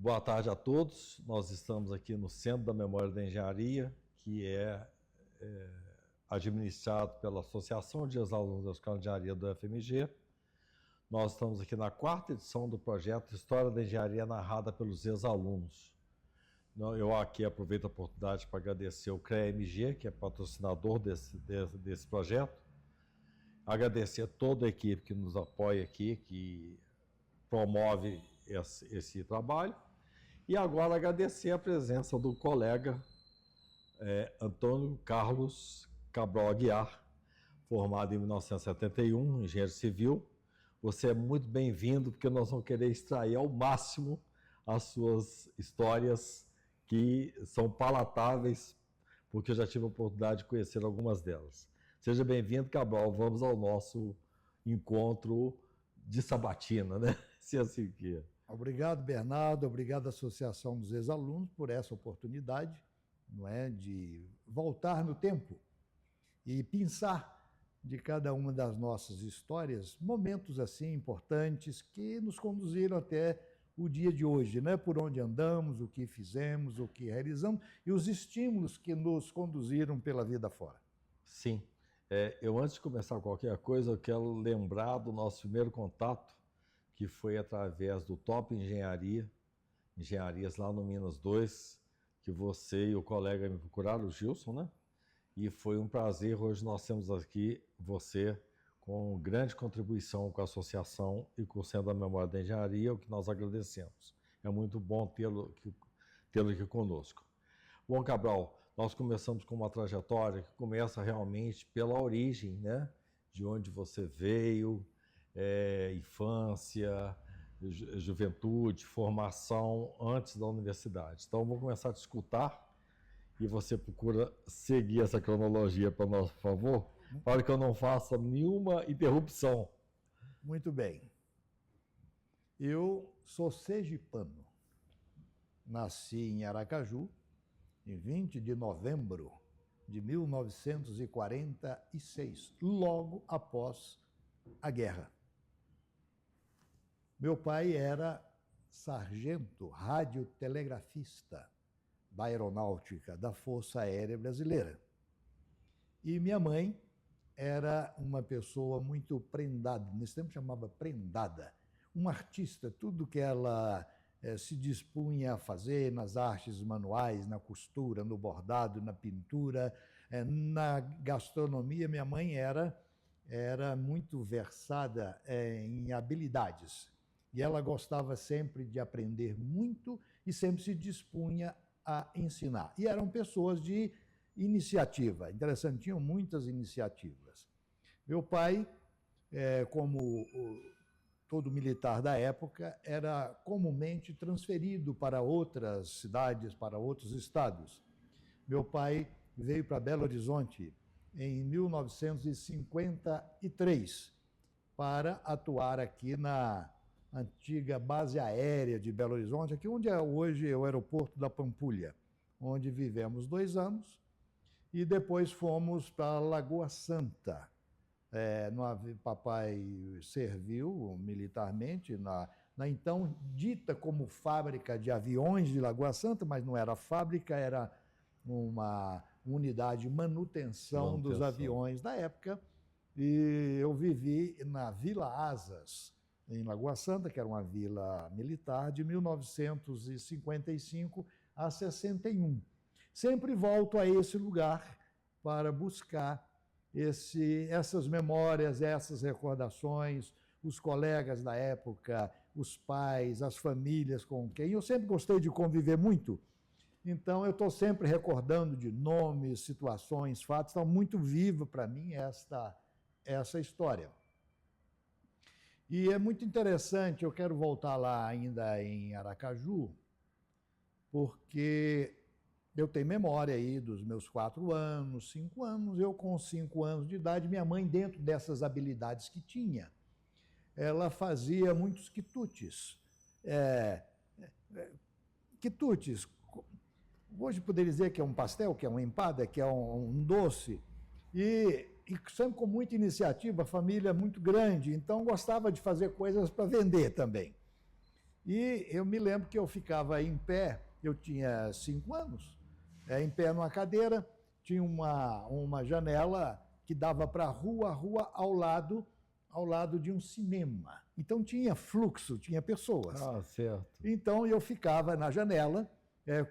Boa tarde a todos. Nós estamos aqui no Centro da Memória da Engenharia, que é administrado pela Associação de Ex-Alunos da Escola de Engenharia do FMG. Nós estamos aqui na 4ª edição do projeto História da Engenharia narrada pelos ex-alunos. Eu aqui aproveito a oportunidade para agradecer o CREA-MG, que é patrocinador desse projeto. Agradecer a toda a equipe que nos apoia aqui, que promove esse trabalho. E agora agradecer a presença do colega Antônio Carlos Cabral Aguiar, formado em 1971, engenheiro civil. Você é muito bem-vindo, porque nós vamos querer extrair ao máximo as suas histórias, que são palatáveis, porque eu já tive a oportunidade de conhecer algumas delas. Seja bem-vindo, Cabral. Vamos ao nosso encontro de sabatina, né? Se assim quer. Obrigado, Bernardo. Obrigado à Associação dos Ex-Alunos por essa oportunidade, não é, de voltar no tempo e pensar de cada uma das nossas histórias, momentos assim importantes que nos conduziram até o dia de hoje, né? Por onde andamos, o que fizemos, o que realizamos e os estímulos que nos conduziram pela vida fora. Sim. Eu, antes de começar qualquer coisa, eu quero lembrar do nosso primeiro contato, que foi através do Top Engenharias lá no Minas 2, que você e o colega me procuraram, o Gilson, né? E foi um prazer. Hoje nós temos aqui você com grande contribuição com a associação e com o Centro da Memória da Engenharia, o que nós agradecemos. É muito bom tê-lo aqui conosco. Bom, Cabral, nós começamos com uma trajetória que começa realmente pela origem, né? De onde você veio, infância, juventude, formação antes da universidade. Então, vou começar a te escutar e você procura seguir essa cronologia para nós, por favor, para que eu não faça nenhuma interrupção. Muito bem. Eu sou sergipano. Nasci em Aracaju, em 20 de novembro de 1946, logo após a guerra. Meu pai era sargento radiotelegrafista da Aeronáutica, da Força Aérea Brasileira. E minha mãe era uma pessoa muito prendada, nesse tempo chamava prendada, uma artista, tudo que ela se dispunha a fazer nas artes manuais, na costura, no bordado, na pintura, na gastronomia. Minha mãe era muito versada em habilidades. E ela gostava sempre de aprender muito e sempre se dispunha a ensinar. E eram pessoas de iniciativa. Interessante, tinham muitas iniciativas. Meu pai, como todo militar da época, era comumente transferido para outras cidades, para outros estados. Meu pai veio para Belo Horizonte em 1953 para atuar aqui na antiga base aérea de Belo Horizonte, aqui onde é hoje o aeroporto da Pampulha, onde vivemos 2 anos, e depois fomos para Lagoa Santa. Papai serviu militarmente na então dita como fábrica de aviões de Lagoa Santa, mas não era fábrica, era uma unidade de manutenção dos aviões da época. E eu vivi na Vila Asas, em Lagoa Santa, que era uma vila militar, de 1955 a 61. Sempre volto a esse lugar para buscar essas memórias, essas recordações, os colegas da época, os pais, as famílias com quem eu sempre gostei de conviver muito. Então, eu estou sempre recordando de nomes, situações, fatos. Está muito viva para mim essa história. E é muito interessante, eu quero voltar lá ainda em Aracaju, porque eu tenho memória aí dos meus 4 anos, 5 anos, eu com 5 anos de idade, minha mãe, dentro dessas habilidades que tinha, ela fazia muitos quitutes. Quitutes, hoje poderia dizer que é um pastel, que é uma empada, que é um doce, e sempre com muita iniciativa, família muito grande, então gostava de fazer coisas para vender também. E eu me lembro que eu ficava em pé, eu tinha 5 anos, em pé numa cadeira, tinha uma janela que dava para a rua ao lado de um cinema. Então tinha fluxo, tinha pessoas. Ah, certo. Então eu ficava na janela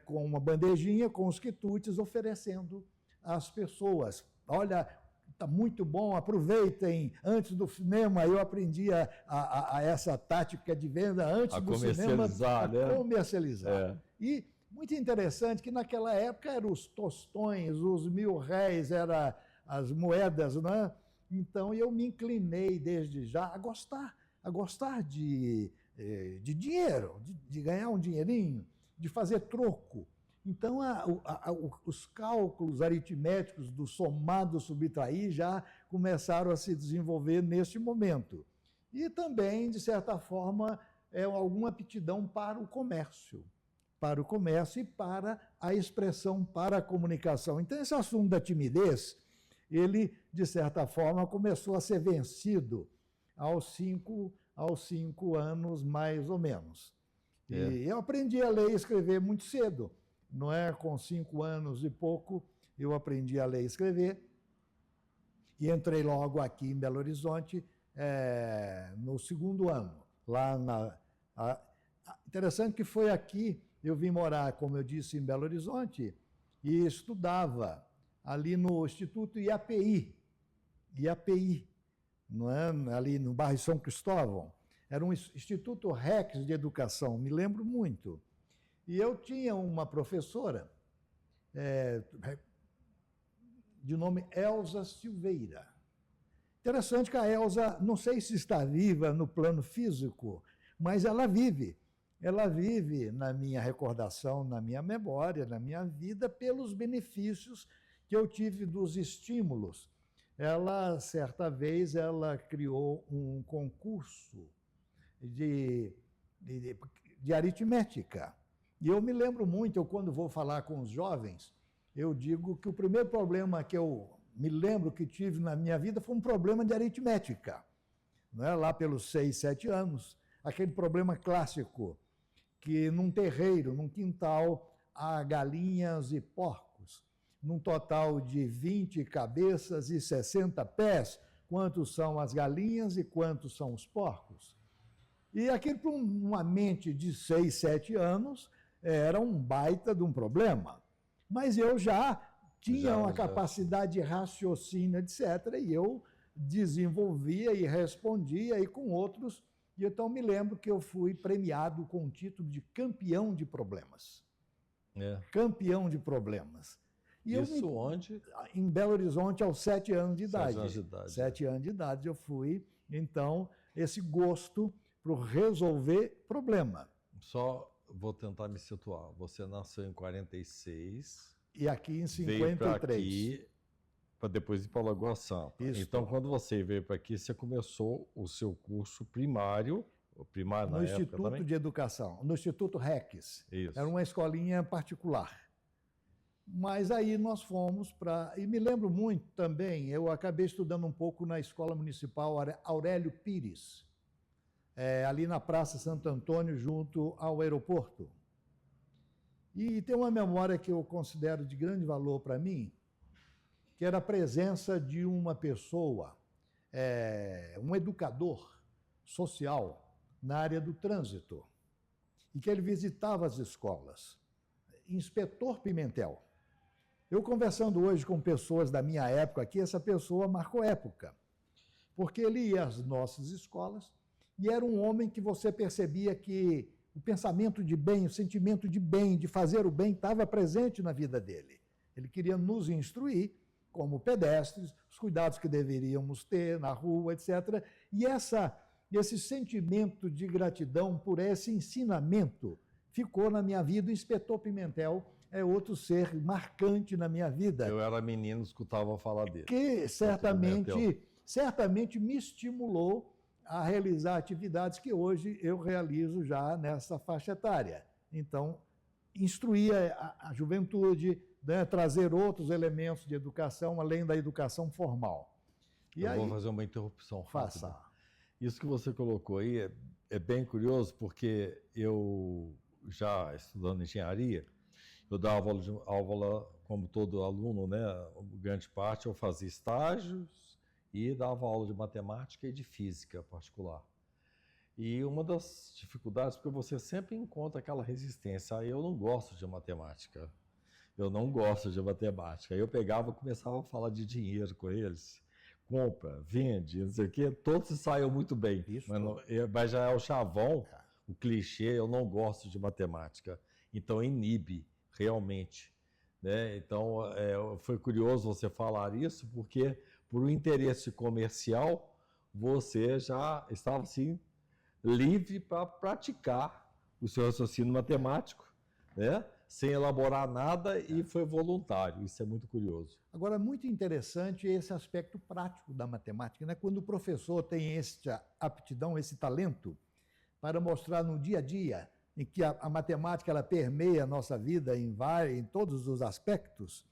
com uma bandejinha com os quitutes oferecendo às pessoas. Olha, está muito bom, aproveitem. Antes do cinema eu aprendi a essa tática de venda antes do cinema a comercializar. É. E muito interessante que naquela época eram os tostões, os R$ 1.000 eram as moedas, né? Então eu me inclinei desde já a gostar de dinheiro, de ganhar um dinheirinho, de fazer troco. Então, os cálculos aritméticos do somado subtrair já começaram a se desenvolver neste momento. E também, de certa forma, alguma aptidão para o comércio e para a expressão, para a comunicação. Então, esse assunto da timidez, ele, de certa forma, começou a ser vencido aos 5 anos, mais ou menos. E eu aprendi a ler e escrever muito cedo. Não é? Com 5 anos e pouco, eu aprendi a ler e escrever. E entrei logo aqui em Belo Horizonte no 2º ano. Interessante que foi aqui, eu vim morar, como eu disse, em Belo Horizonte, e estudava ali no Instituto IAPI, não é? Ali no bairro São Cristóvão. Era um Instituto Rex de Educação, me lembro muito. E eu tinha uma professora de nome Elza Silveira. Interessante que a Elza, não sei se está viva no plano físico, mas ela vive. Ela vive na minha recordação, na minha memória, na minha vida, pelos benefícios que eu tive dos estímulos. Ela, certa vez, ela criou um concurso de aritmética. E eu me lembro muito, quando vou falar com os jovens, eu digo que o primeiro problema que eu me lembro que tive na minha vida foi um problema de aritmética. Não é? Lá pelos 6, 7 anos, aquele problema clássico, que num terreiro, num quintal, há galinhas e porcos. Num total de 20 cabeças e 60 pés, quantos são as galinhas e quantos são os porcos? E aquilo, para uma mente de 6, 7 anos, era um baita de um problema. Mas eu já tinha uma capacidade de raciocínio, etc., e eu desenvolvia e respondia, e com outros. E então me lembro que eu fui premiado com o título de campeão de problemas. Campeão de problemas. E isso onde? Em Belo Horizonte, aos 7 anos de idade. 7 anos de idade. 7 anos de idade eu fui, então, esse gosto por resolver problema. Só vou tentar me situar. Você nasceu em 46. E aqui em 53. Veio para aqui, para depois ir para Lagoa Santa. Isso. Então, quando você veio para aqui, você começou o seu curso primário no Instituto de Educação, no Instituto Rex. Isso. Era uma escolinha particular. Mas aí nós fomos para... E me lembro muito também, eu acabei estudando um pouco na Escola Municipal Aurélio Pires, ali na Praça Santo Antônio, junto ao aeroporto. E tem uma memória que eu considero de grande valor para mim, que era a presença de uma pessoa, um educador social na área do trânsito, e que ele visitava as escolas. Inspetor Pimentel. Eu conversando hoje com pessoas da minha época aqui, essa pessoa marcou época, porque ele ia às nossas escolas e era um homem que você percebia que o pensamento de bem, o sentimento de bem, de fazer o bem, estava presente na vida dele. Ele queria nos instruir, como pedestres, os cuidados que deveríamos ter na rua, etc. E esse sentimento de gratidão por esse ensinamento ficou na minha vida. O Inspetor Pimentel é outro ser marcante na minha vida. Eu era menino, escutava falar dele. Que certamente me estimulou a realizar atividades que hoje eu realizo já nessa faixa etária. Então, instruir a juventude, né, trazer outros elementos de educação, além da educação formal. Eu vou fazer uma interrupção rápida. Faça. Isso que você colocou aí é bem curioso, porque eu, já estudando engenharia, eu dava aula como todo aluno, né? Grande parte eu fazia estágios e dava aula de matemática e de física particular. E uma das dificuldades, porque você sempre encontra aquela resistência, eu não gosto de matemática, eu não gosto de matemática. Aí eu pegava e começava a falar de dinheiro com eles, compra, vende, não sei o quê, todos saíam muito bem, Isso. mas já é o chavão, o clichê, eu não gosto de matemática, então inibe realmente, né? Então foi curioso você falar isso, porque por um interesse comercial, você já estava assim, livre para praticar o seu raciocínio matemático, né? Sem elaborar nada e foi voluntário. Isso é muito curioso. Agora, muito interessante esse aspecto prático da matemática, né? Quando o professor tem essa aptidão, esse talento para mostrar no dia a dia em que a matemática ela permeia a nossa vida em todos os aspectos.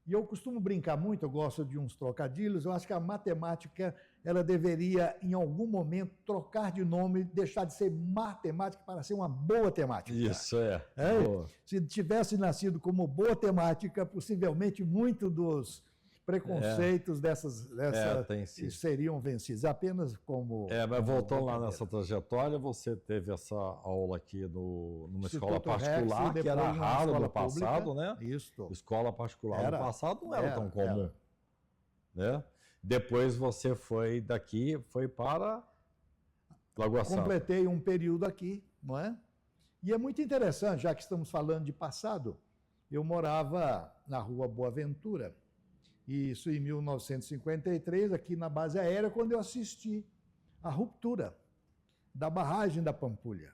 E eu costumo brincar muito, eu gosto de uns trocadilhos, eu acho que a matemática ela deveria, em algum momento, trocar de nome, deixar de ser matemática para ser uma boa temática. Isso, Se tivesse nascido como boa temática, possivelmente muito dos preconceitos dessas seriam vencidos, apenas como... mas voltando lá nessa trajetória, você teve essa aula aqui numa escola particular, que era raro no passado, né? Isso. Escola particular no passado não era tão comum. Né? Depois você foi daqui, foi para Lagoa Santa. Completei um período aqui, não é? E é muito interessante, já que estamos falando de passado, eu morava na Rua Boa Ventura, isso em 1953, aqui na base aérea, quando eu assisti a ruptura da barragem da Pampulha.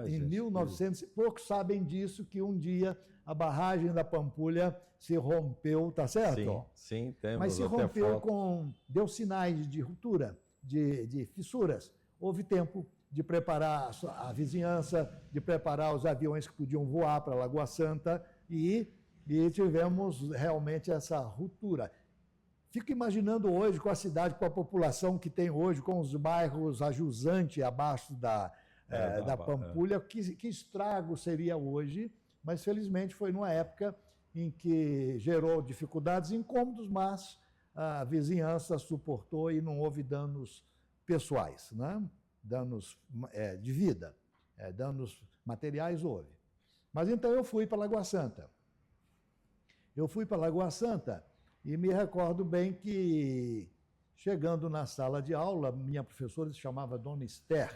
Em 1900, poucos sabem disso, que um dia a barragem da Pampulha se rompeu, tá certo? Sim, temos. Mas se rompeu deu sinais de ruptura, de fissuras. Houve tempo de preparar a vizinhança, de preparar os aviões que podiam voar para Lagoa Santa e tivemos realmente essa ruptura. Fico imaginando hoje com a cidade, com a população que tem hoje, com os bairros a jusante abaixo da Pampulha, que estrago seria hoje, mas felizmente foi numa época em que gerou dificuldades e incômodos, mas a vizinhança suportou e não houve danos pessoais, né? Danos de vida, danos materiais houve. Mas então eu fui para Lagoa Santa. Eu fui para Lagoa Santa e me recordo bem que, chegando na sala de aula, minha professora se chamava Dona Esther.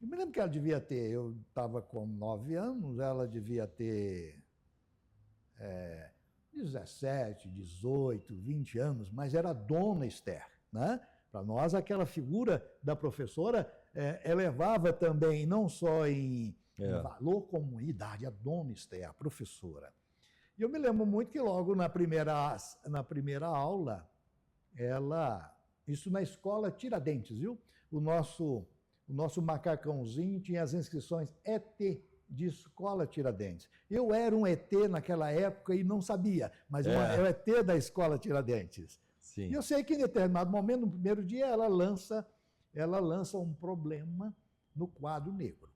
Eu me lembro que ela devia ter, eu estava com 9 anos, ela devia ter 17, 18, 20 anos, mas era Dona Esther, né? Para nós, aquela figura da professora elevava também, não só em valor como em idade, a Dona Esther, a professora. E eu me lembro muito que logo na primeira aula, isso na escola Tiradentes, viu? O nosso macacãozinho tinha as inscrições ET de escola Tiradentes. Eu era um ET naquela época e não sabia, mas é o ET da escola Tiradentes. Sim. E eu sei que em determinado momento, no primeiro dia, ela lança um problema no quadro negro.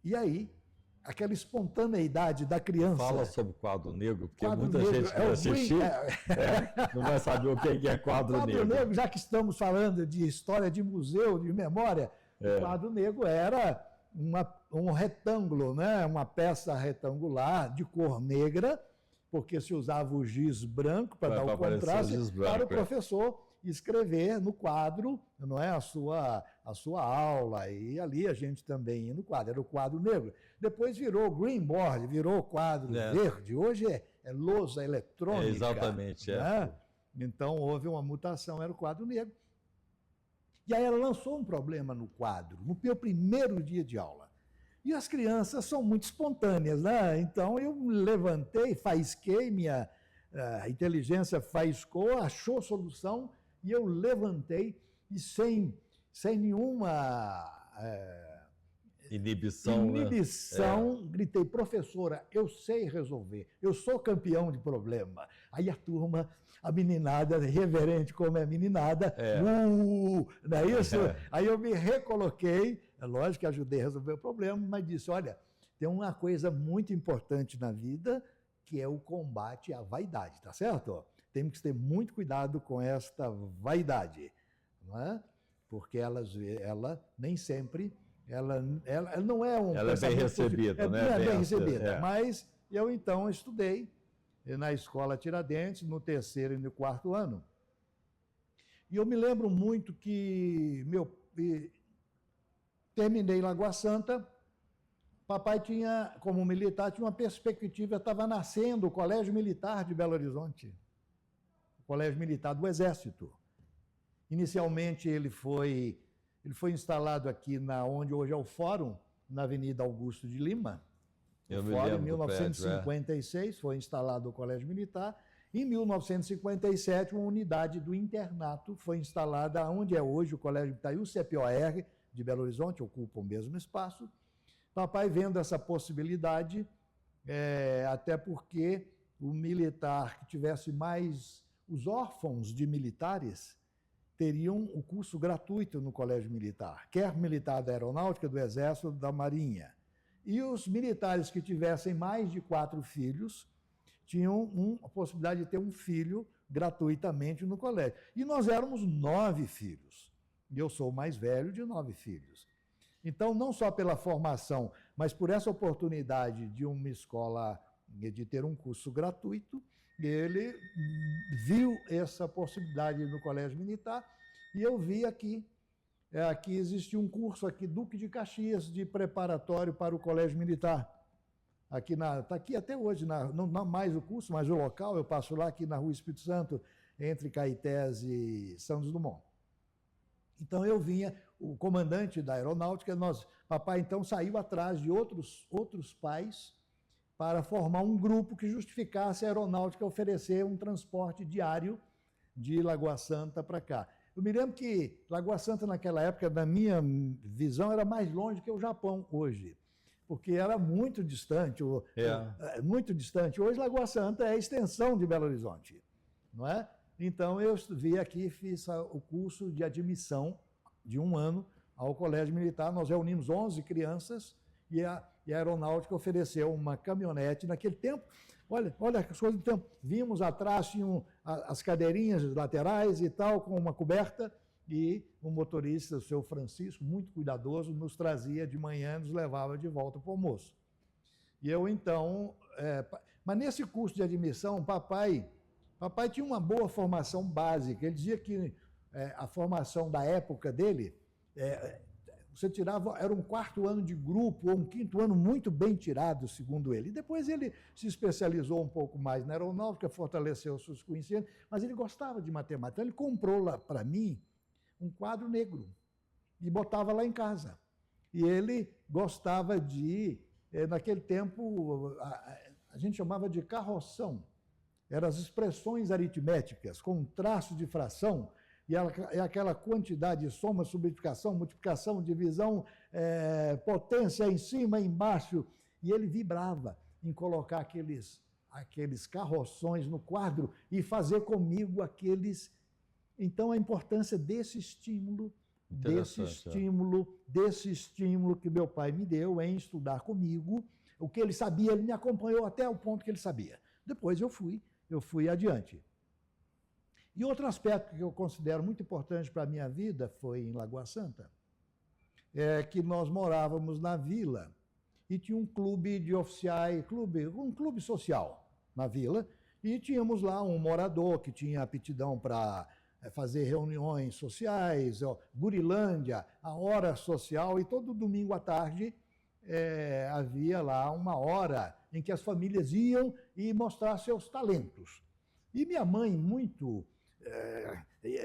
E aí, aquela espontaneidade da criança... Fala sobre o quadro negro, porque quadro muita negro, gente que vai assistir não vai saber o que é quadro negro. Quadro negro, já que estamos falando de história de museu, de memória, o quadro negro era um retângulo, né? Uma peça retangular de cor negra, porque se usava o giz branco para dar o contraste para o professor escrever no quadro, não é, a sua aula, e ali a gente também ia no quadro, era o quadro negro. Depois virou green board, virou quadro verde, hoje é lousa eletrônica. Exatamente, né? Então houve uma mutação, era o quadro negro. E aí ela lançou um problema no quadro, no meu primeiro dia de aula. E as crianças são muito espontâneas, né? Então eu me levantei, faisquei, minha inteligência faiscou, achou solução, e eu levantei e sem nenhuma Inibição, né? inibição, gritei, professora, eu sei resolver, eu sou campeão de problema. Aí a turma, a meninada, reverente como é a meninada, não é isso? Aí eu me recoloquei, é lógico que ajudei a resolver o problema, mas disse, olha, tem uma coisa muito importante na vida, que é o combate à vaidade, tá certo? Temos que ter muito cuidado com esta vaidade, não é? Porque ela nem sempre, ela não é um ela é bem recebida, né? Não é bem recebida, mas eu então estudei na escola Tiradentes, no 3º e no 4º ano. E eu me lembro muito que terminei em Lagoa Santa, papai tinha, como militar, tinha uma perspectiva, estava nascendo o Colégio Militar de Belo Horizonte, o Colégio Militar do Exército. Inicialmente ele foi instalado aqui onde hoje é o Fórum, na Avenida Augusto de Lima. Eu o me Fórum, lembro em 1956, foi instalado o Colégio Militar. Em 1957, uma unidade do internato foi instalada onde é hoje o Colégio Militar e o CPOR de Belo Horizonte, ocupam o mesmo espaço. Papai vendo essa possibilidade, até porque o militar que tivesse mais, os órfãos de militares teriam o curso gratuito no Colégio Militar, quer militar da Aeronáutica, do Exército, da Marinha. E os militares que tivessem mais de 4 filhos tinham a possibilidade de ter um filho gratuitamente no colégio. E nós éramos 9 filhos. E eu sou o mais velho de 9 filhos. Então, não só pela formação, mas por essa oportunidade de uma escola, de ter um curso gratuito, ele viu essa possibilidade no Colégio Militar e eu vi aqui existia um curso aqui, Duque de Caxias, de preparatório para o Colégio Militar. Está aqui até hoje, não mais o curso, mas o local, eu passo lá aqui na Rua Espírito Santo, entre Caetés e Santos Dumont. Então eu vinha, o comandante da aeronáutica, papai então saiu atrás de outros pais para formar um grupo que justificasse a aeronáutica oferecer um transporte diário de Lagoa Santa para cá. Eu me lembro que Lagoa Santa, naquela época, na minha visão, era mais longe que o Japão hoje, porque era muito distante. Muito distante. Hoje, Lagoa Santa é a extensão de Belo Horizonte, não é? Então, eu vim aqui e fiz o curso de admissão de 1 ano ao Colégio Militar. Nós reunimos 11 crianças e a aeronáutica ofereceu uma caminhonete. Naquele tempo, olha as coisas do tempo. Vimos atrás, tinham as cadeirinhas laterais e tal, com uma coberta, e o motorista, o seu Francisco, muito cuidadoso, nos trazia de manhã, nos levava de volta para o almoço. E eu, então... mas nesse curso de admissão, papai tinha uma boa formação básica. Ele dizia que a formação da época dele... você tirava, era um 4º ano de grupo, ou um 5º ano muito bem tirado, segundo ele. E depois ele se especializou um pouco mais na aeronáutica, fortaleceu os seus conhecimentos, mas ele gostava de matemática. Então ele comprou lá para mim um quadro negro e botava lá em casa. E ele gostava naquele tempo, a gente chamava de carroção. Eram as expressões aritméticas, com traço de fração, e aquela quantidade de soma, substituição, multiplicação, divisão, potência em cima, embaixo. E ele vibrava em colocar aqueles carroções no quadro e fazer comigo aqueles... Então, a importância desse estímulo que meu pai me deu em estudar comigo. O que ele sabia, ele me acompanhou até o ponto que ele sabia. Depois eu fui adiante. E outro aspecto que eu considero muito importante para a minha vida foi em Lagoa Santa, que nós morávamos na vila e tinha um clube de oficiais, um clube social na vila, e tínhamos lá um morador que tinha aptidão para fazer reuniões sociais, Gurilândia, a hora social, e todo domingo à tarde havia lá uma hora em que as famílias iam e mostrar seus talentos. E minha mãe,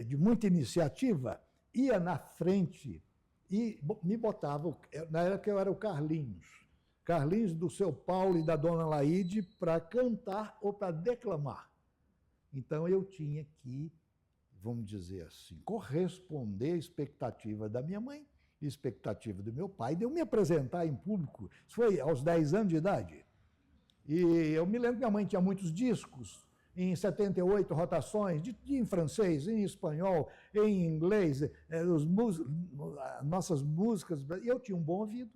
de muita iniciativa, ia na frente e me botava, na época eu era o Carlinhos do seu Paulo e da dona Laíde, para cantar ou para declamar. Então eu tinha que, vamos dizer assim, corresponder à expectativa da minha mãe expectativa do meu pai de eu me apresentar em público. Isso foi aos 10 anos de idade. E eu me lembro que minha mãe tinha muitos discos, em 78 rotações, em francês, em espanhol, em inglês, nossas músicas. E eu tinha um bom ouvido,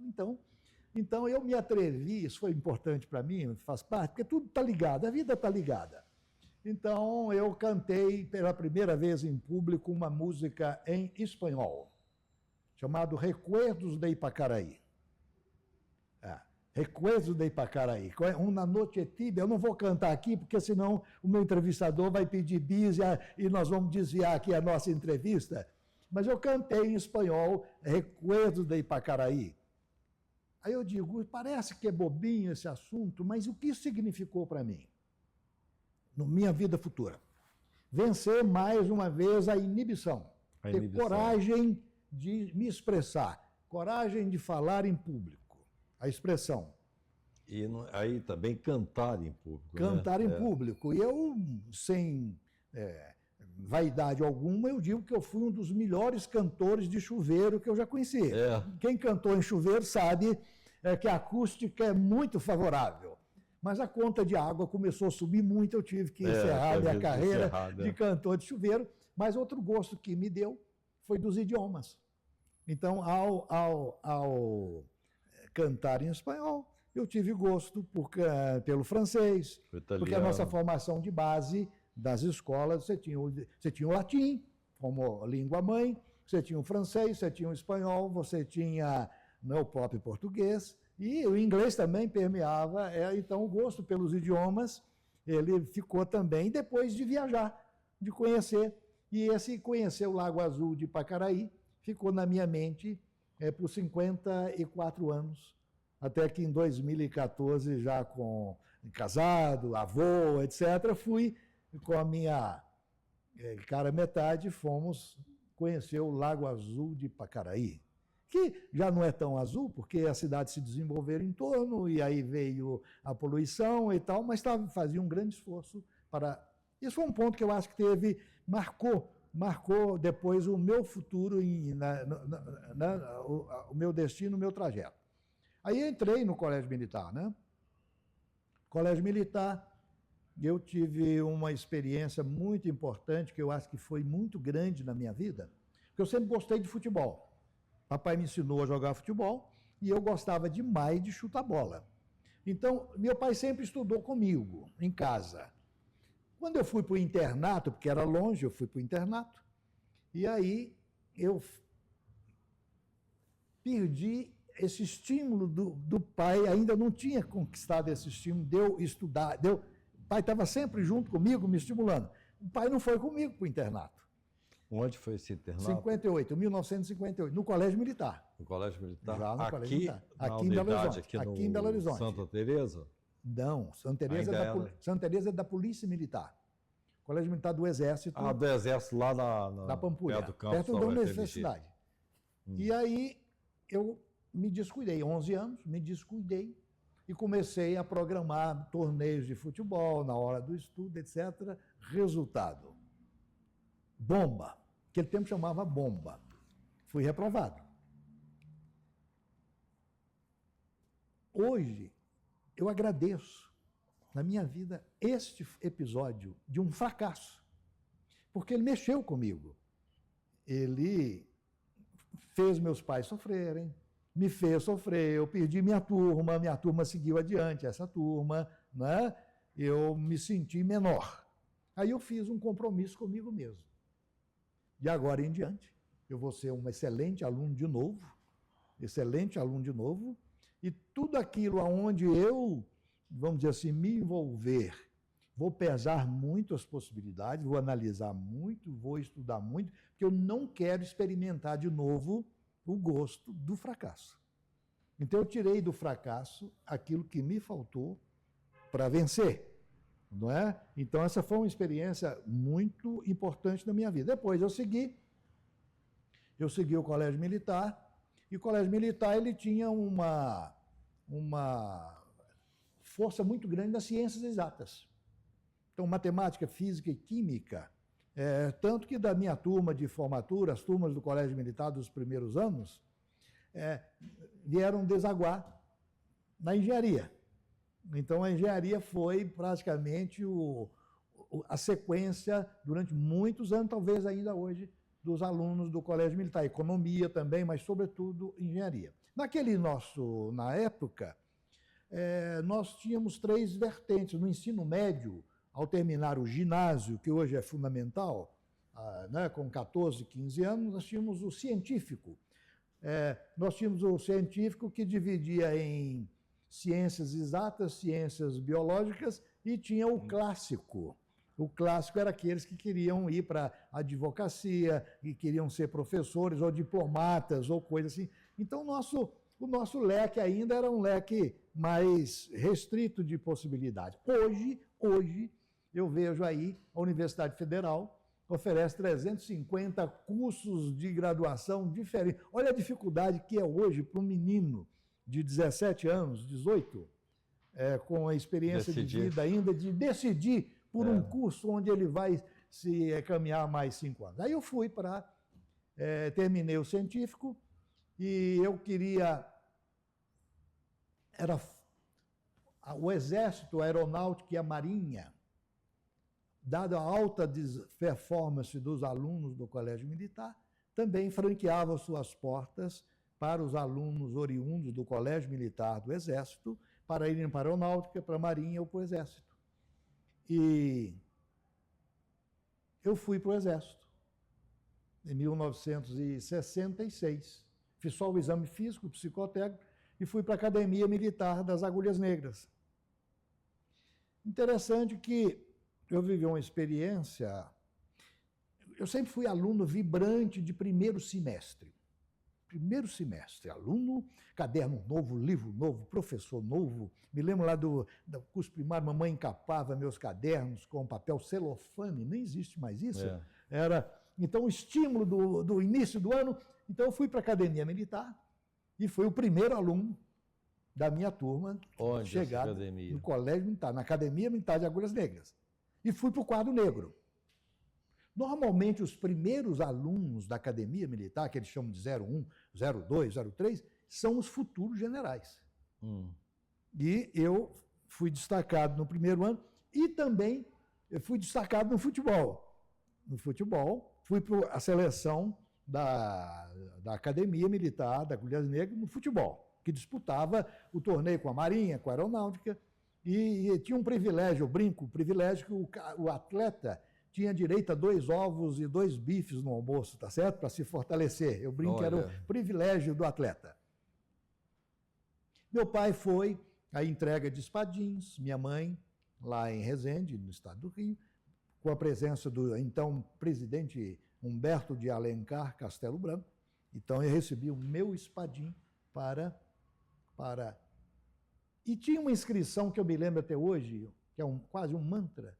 então eu me atrevi, isso foi importante para mim, faz parte, porque tudo está ligado, a vida está ligada. Então eu cantei pela primeira vez em público uma música em espanhol, chamado Recuerdos de Ipacaraí. Recuerdos de Ipacaraí. Uma noite tibia. Eu não vou cantar aqui, porque senão o meu entrevistador vai pedir bis e nós vamos desviar aqui a nossa entrevista. Mas eu cantei em espanhol Recuerdos de Ipacaraí. Aí eu digo, parece que é bobinho esse assunto, mas o que isso significou para mim? Na minha vida futura. Vencer mais uma vez a inibição. Ter coragem de me expressar, coragem de falar em público. A expressão. E aí também cantar em público. Cantar em público. E eu, sem vaidade alguma, eu digo que eu fui um dos melhores cantores de chuveiro que eu já conheci. Quem cantou em chuveiro sabe que a acústica é muito favorável. Mas a conta de água começou a subir muito, eu tive que encerrar minha carreira de cantor de chuveiro. Mas outro gosto que me deu foi dos idiomas. Então, ao cantar em espanhol, eu tive gosto pelo francês, porque a nossa formação de base das escolas, você tinha o latim como língua mãe, você tinha o francês, você tinha o espanhol, você tinha o próprio português, e o inglês também permeava, então o gosto pelos idiomas, ele ficou também depois de viajar, de conhecer, e esse conhecer o Lago Azul de Ipacaraí ficou na minha mente por 54 anos, até que em 2014, já casado, avô, etc., fui com a minha cara metade, fomos conhecer o Lago Azul de Ipacaraí, que já não é tão azul, porque a cidade se desenvolveu em torno, e aí veio a poluição e tal, mas fazia um grande esforço para... Isso foi um ponto que eu acho que marcou depois o meu futuro, o meu destino, o meu trajeto. Aí entrei no Colégio Militar, né? Colégio Militar, eu tive uma experiência muito importante, que eu acho que foi muito grande na minha vida, porque eu sempre gostei de futebol. Papai me ensinou a jogar futebol e eu gostava demais de chutar bola. Então, meu pai sempre estudou comigo, em casa. Quando eu fui para o internato, porque era longe, eu fui para o internato, e aí eu perdi esse estímulo do pai, ainda não tinha conquistado esse estímulo de eu estudar. O pai estava sempre junto comigo, me estimulando. O pai não foi comigo para o internato. Onde foi esse internato? 1958, no Colégio Militar. No Colégio Militar? Já no Colégio Militar. Aqui em Belo Horizonte? Aqui em Belo Horizonte. Santa Teresa? Não, Santa Teresa é da Polícia Militar. Colégio Militar do Exército. Do Exército, lá na Pampulha, perto do campus perto da universidade. E aí eu me descuidei, 11 anos, me descuidei e comecei a programar torneios de futebol na hora do estudo, etc. Resultado, bomba. Aquele tempo chamava bomba. Fui reprovado. Hoje, eu agradeço na minha vida este episódio de um fracasso, porque ele mexeu comigo. Ele fez meus pais sofrerem, me fez sofrer, eu perdi minha turma seguiu adiante, essa turma, né? Eu me senti menor. Aí eu fiz um compromisso comigo mesmo. De agora em diante, eu vou ser um excelente aluno de novo, e tudo aquilo aonde eu, vamos dizer assim, me envolver, vou pesar muito as possibilidades, vou analisar muito, vou estudar muito, porque eu não quero experimentar de novo o gosto do fracasso. Então eu tirei do fracasso aquilo que me faltou para vencer, não é? Então essa foi uma experiência muito importante na minha vida. Depois eu segui o Colégio Militar, e o Colégio Militar ele tinha uma força muito grande das ciências exatas. Então, matemática, física e química, tanto que da minha turma de formatura, as turmas do Colégio Militar dos primeiros anos, vieram desaguar na engenharia. Então, a engenharia foi praticamente a sequência, durante muitos anos, talvez ainda hoje, dos alunos do Colégio Militar. Economia também, mas, sobretudo, engenharia. Na época, nós tínhamos 3 vertentes. No ensino médio, ao terminar o ginásio, que hoje é fundamental, né, com 14, 15 anos, nós tínhamos o científico. Nós tínhamos o científico que dividia em ciências exatas, ciências biológicas e tinha o clássico. O clássico era aqueles que queriam ir para a advocacia e queriam ser professores ou diplomatas ou coisa assim. Então, o nosso leque ainda era um leque mais restrito de possibilidades. Hoje, eu vejo aí a Universidade Federal oferece 350 cursos de graduação diferentes. Olha a dificuldade que é hoje para um menino de 17 anos, 18, com a experiência de vida ainda, de decidir por um curso onde ele vai se caminhar mais 5 anos. Aí eu fui terminei o científico e eu queria... o Exército, a Aeronáutica e a Marinha, dada a alta performance dos alunos do Colégio Militar, também franqueavam suas portas para os alunos oriundos do Colégio Militar do Exército, para irem para a Aeronáutica, para a Marinha ou para o Exército. E eu fui para o Exército, em 1966. Fiz só o exame físico, psicotécnico, e fui para a Academia Militar das Agulhas Negras. Interessante que eu vivi uma experiência... Eu sempre fui aluno vibrante de primeiro semestre. Primeiro semestre, aluno, caderno novo, livro novo, professor novo. Me lembro lá do curso primário, mamãe encapava meus cadernos com papel celofane, nem existe mais isso. Então, o estímulo do início do ano. Então, eu fui para a Academia Militar e fui o primeiro aluno da minha turma chegar no Colégio Militar, na Academia Militar de Agulhas Negras. E fui para o quadro negro. Normalmente, os primeiros alunos da Academia Militar, que eles chamam de 01, 02, 03, são os futuros generais. E eu fui destacado no primeiro ano e também eu fui destacado no futebol. No futebol, fui para a seleção da Academia Militar da Agulhas Negras no futebol, que disputava o torneio com a Marinha, com a Aeronáutica, e tinha um privilégio, eu brinco, o privilégio que o atleta tinha direito a 2 ovos e 2 bifes no almoço, tá certo? Para se fortalecer. Eu brinco que era o privilégio do atleta. Meu pai foi à entrega de espadins, minha mãe, lá em Resende, no estado do Rio, com a presença do então presidente Humberto de Alencar Castelo Branco. Então eu recebi o meu espadim para... E tinha uma inscrição que eu me lembro até hoje, que é quase um mantra,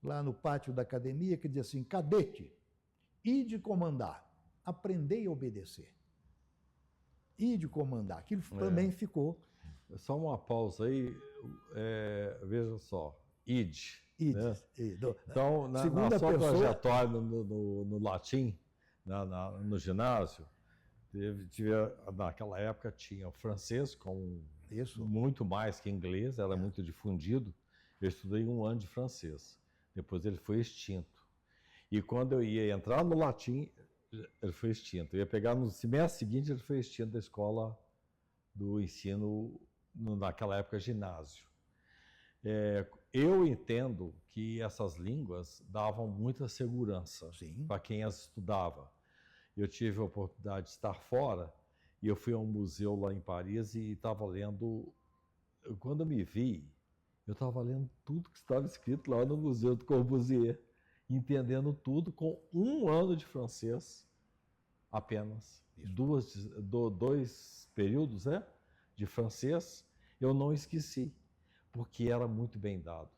lá no pátio da academia, que diz assim: cadete, ide comandar, aprendei a obedecer. Ide comandar. Aquilo também ficou. Só uma pausa aí, veja só, ide. Né? Então, na sua trajetória no latim, no ginásio, naquela época tinha o francês como muito mais que inglês, era muito difundido. Eu estudei 1 ano de francês. Depois ele foi extinto. E quando eu ia entrar no latim, ele foi extinto. Eu ia pegar no semestre seguinte, ele foi extinto da escola do ensino, naquela época, ginásio. Eu entendo que essas línguas davam muita segurança para quem as estudava. Eu tive a oportunidade de estar fora e eu fui a um museu lá em Paris e estava lendo... Quando eu me vi, eu estava lendo tudo que estava escrito lá no Museu do Corbusier, entendendo tudo com 1 ano de francês apenas. 2 períodos de francês, eu não esqueci, porque era muito bem dado.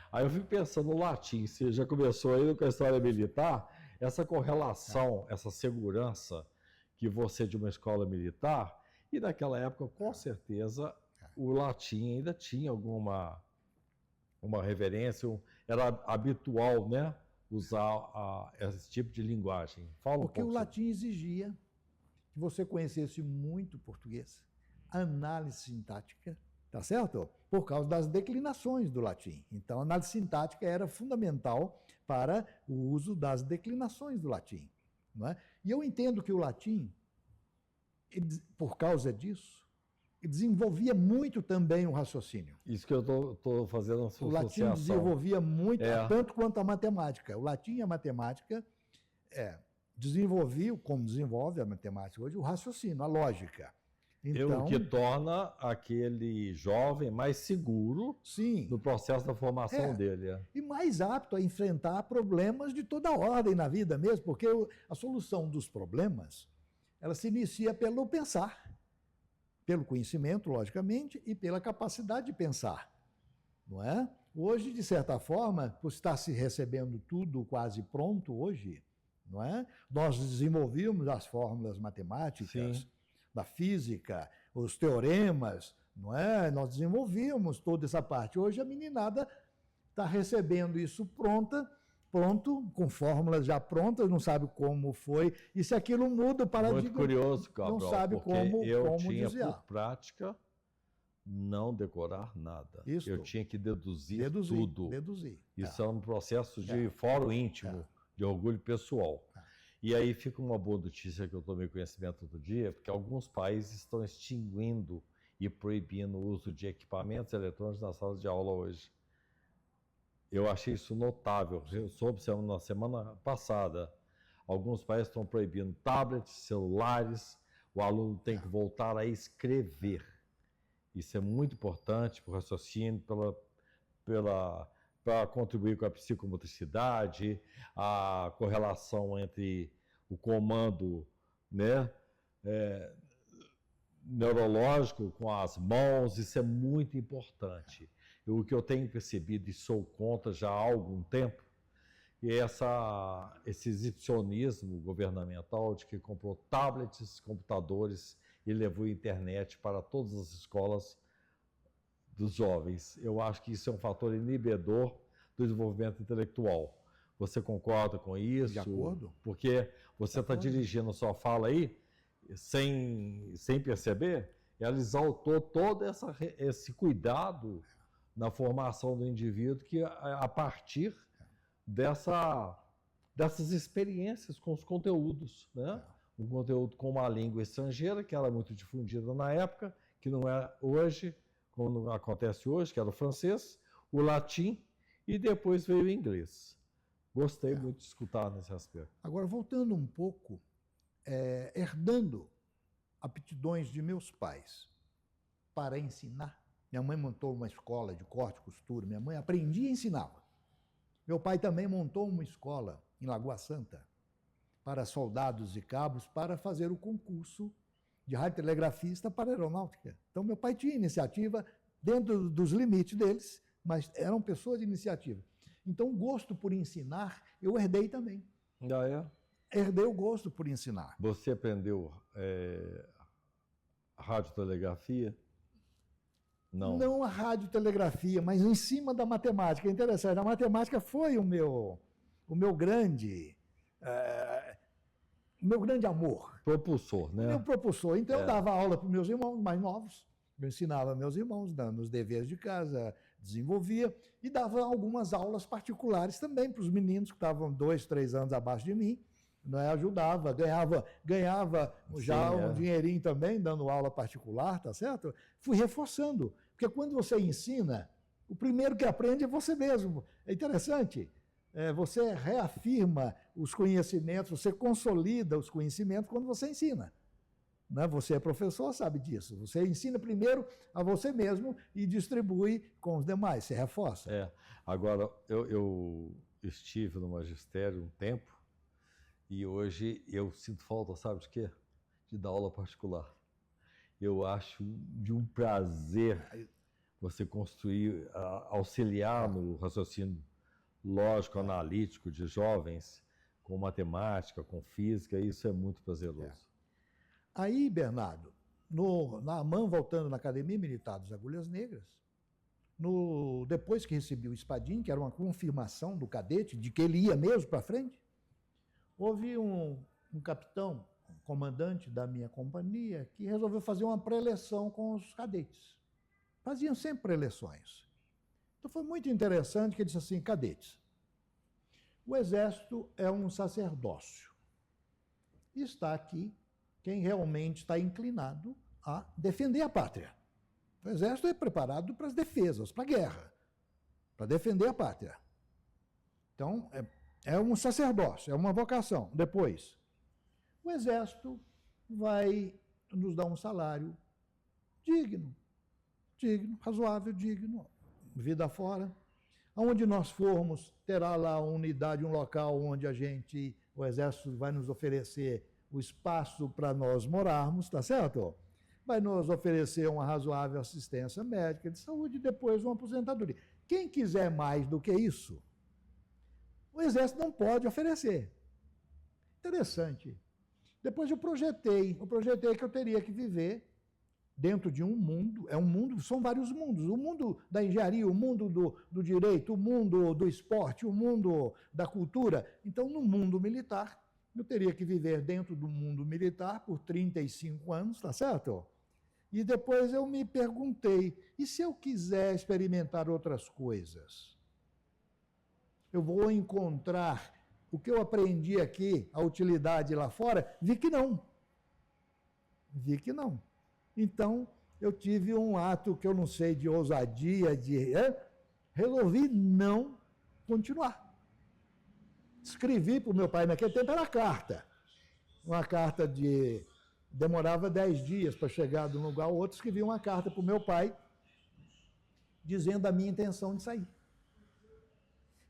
Aí eu fico pensando no latim, você já começou aí com a história militar, essa correlação, essa segurança que você de uma escola militar, e naquela época, com certeza, o latim ainda tinha uma reverência, era habitual, usar esse tipo de linguagem. Porque o latim exigia que você conhecesse muito português, análise sintática, tá certo? Por causa das declinações do latim. Então, a análise sintática era fundamental para o uso das declinações do latim. Não é? E eu entendo que o latim, por causa disso, desenvolvia muito também o raciocínio. Isso que eu estou fazendo uma associação. O latim desenvolvia muito, tanto quanto a matemática. O latim e a matemática desenvolviam, como desenvolve a matemática hoje, o raciocínio, a lógica. Então, o que torna aquele jovem mais seguro, sim, no processo da formação dele. E mais apto a enfrentar problemas de toda ordem na vida mesmo, porque a solução dos problemas, ela se inicia pelo pensar, pelo conhecimento, logicamente, e pela capacidade de pensar, não é? Hoje, de certa forma, por estar se recebendo tudo quase pronto hoje, não é? Nós desenvolvemos as fórmulas matemáticas, sim, da física, os teoremas, não é? Nós desenvolvíamos toda essa parte. Hoje a meninada está recebendo isso pronto, com fórmulas já prontas, não sabe como foi, e se aquilo muda o paradigma. Muito curioso, Cabral, não sabe porque como eu tinha desviar. por prática não decorar nada. Isso. Eu tinha que deduzir tudo. Deduzir. Isso é um processo de fórum íntimo, de orgulho pessoal. E aí fica uma boa notícia que eu tomei conhecimento outro dia, porque alguns países estão extinguindo e proibindo o uso de equipamentos eletrônicos nas salas de aula hoje. Eu achei isso notável. Eu soube na semana passada. Alguns países estão proibindo tablets, celulares. O aluno tem que voltar a escrever. Isso é muito importante para o raciocínio, para contribuir com a psicomotricidade, a correlação entre o comando, né, neurológico com as mãos. Isso é muito importante. O que eu tenho percebido e sou contra já há algum tempo é esse exibicionismo governamental de que comprou tablets, computadores e levou a internet para todas as escolas dos jovens. Eu acho que isso é um fator inibidor do desenvolvimento intelectual. Você concorda com isso? De acordo. Porque você está dirigindo a sua fala aí, sem perceber, ela exaltou todo esse cuidado na formação do indivíduo, que a partir dessas experiências com os conteúdos, né? Um conteúdo com uma língua estrangeira, que era muito difundida na época, que não é hoje, como acontece hoje, que era o francês, o latim, e depois veio o inglês. Gostei muito de escutar nesse aspecto. Agora, voltando um pouco, herdando aptidões de meus pais para ensinar. Minha mãe montou uma escola de corte e costura, minha mãe aprendia e ensinava. Meu pai também montou uma escola em Lagoa Santa para soldados e cabos para fazer o concurso de radiotelegrafista para aeronáutica. Então, meu pai tinha iniciativa dentro dos limites deles, mas eram pessoas de iniciativa. Então, o gosto por ensinar, eu herdei também. Herdei o gosto por ensinar. Você aprendeu radiotelegrafia? Não. Não a radiotelegrafia, mas em cima da matemática. É interessante, a matemática foi o meu grande amor. Propulsor, né? Meu propulsor. Então, eu dava aula para os meus irmãos mais novos, eu ensinava meus irmãos, dando os deveres de casa, desenvolvia, e dava algumas aulas particulares também para os meninos que estavam 2, 3 anos abaixo de mim. Ajudava, ganhava já um dinheirinho também, dando aula particular, tá certo? Fui reforçando, porque quando você ensina, o primeiro que aprende é você mesmo. É interessante. Você reafirma os conhecimentos, você consolida os conhecimentos quando você ensina. Né? Você é professor, sabe disso. Você ensina primeiro a você mesmo e distribui com os demais, você reforça. Agora, eu estive no magistério um tempo, e hoje eu sinto falta, sabe de quê? De dar aula particular. Eu acho de um prazer você construir, auxiliar no raciocínio lógico, analítico de jovens, com matemática, com física, isso é muito prazeroso. Aí, Bernardo, na AMAN, voltando na Academia Militar dos Agulhas Negras, depois que recebi o Espadim, que era uma confirmação do cadete de que ele ia mesmo para frente, houve um capitão, comandante da minha companhia que resolveu fazer uma preleção com os cadetes. Faziam sempre preleções. Então foi muito interessante que ele disse assim, cadetes, o Exército é um sacerdócio. E está aqui quem realmente está inclinado a defender a pátria. O Exército é preparado para as defesas, para a guerra, para defender a pátria. Então, é um sacerdócio, é uma vocação. Depois, o Exército vai nos dar um salário digno, razoável, digno, vida fora. Aonde nós formos, terá lá uma unidade, um local onde o Exército vai nos oferecer o espaço para nós morarmos, tá certo? Vai nos oferecer uma razoável assistência médica de saúde e depois uma aposentadoria. Quem quiser mais do que isso, o Exército não pode oferecer. Interessante. Depois eu projetei que eu teria que viver dentro de um mundo, são vários mundos, o mundo da engenharia, o mundo do direito, o mundo do esporte, o mundo da cultura. Então, no mundo militar, eu teria que viver dentro do mundo militar por 35 anos, tá certo? E depois eu me perguntei, e se eu quiser experimentar outras coisas? Eu vou encontrar o que eu aprendi aqui, a utilidade lá fora? Vi que não. Então, eu tive um ato que eu não sei, de ousadia, resolvi não continuar. Escrevi para o meu pai, naquele tempo era carta. Uma carta demorava 10 dias para chegar de um lugar ao outro, escrevi uma carta para o meu pai, dizendo a minha intenção de sair.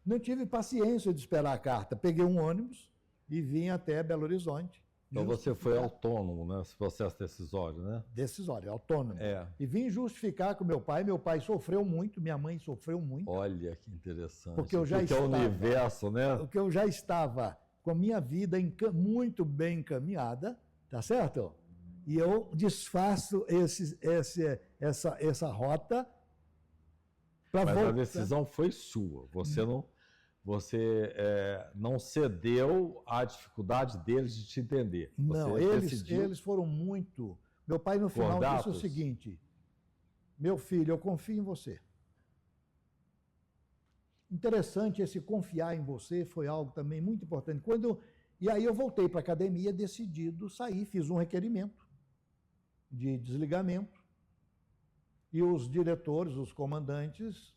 Não tive paciência de esperar a carta. Peguei um ônibus e vim até Belo Horizonte. Então você foi autônomo, né? Esse processo decisório, né? Decisório, autônomo. É. E vim justificar com meu pai. Meu pai sofreu muito, minha mãe sofreu muito. Olha que interessante. Porque eu já estava, é o universo, né? Porque eu já estava com a minha vida muito bem encaminhada, tá certo? E eu desfaço essa rota para voltar. Mas a decisão foi sua. Você não cedeu à dificuldade deles de te entender. Não, eles foram muito... Meu pai, no final, disse o seguinte, meu filho, eu confio em você. Interessante, esse confiar em você foi algo também muito importante. E aí eu voltei para a academia decidido sair, fiz um requerimento de desligamento e os diretores, os comandantes,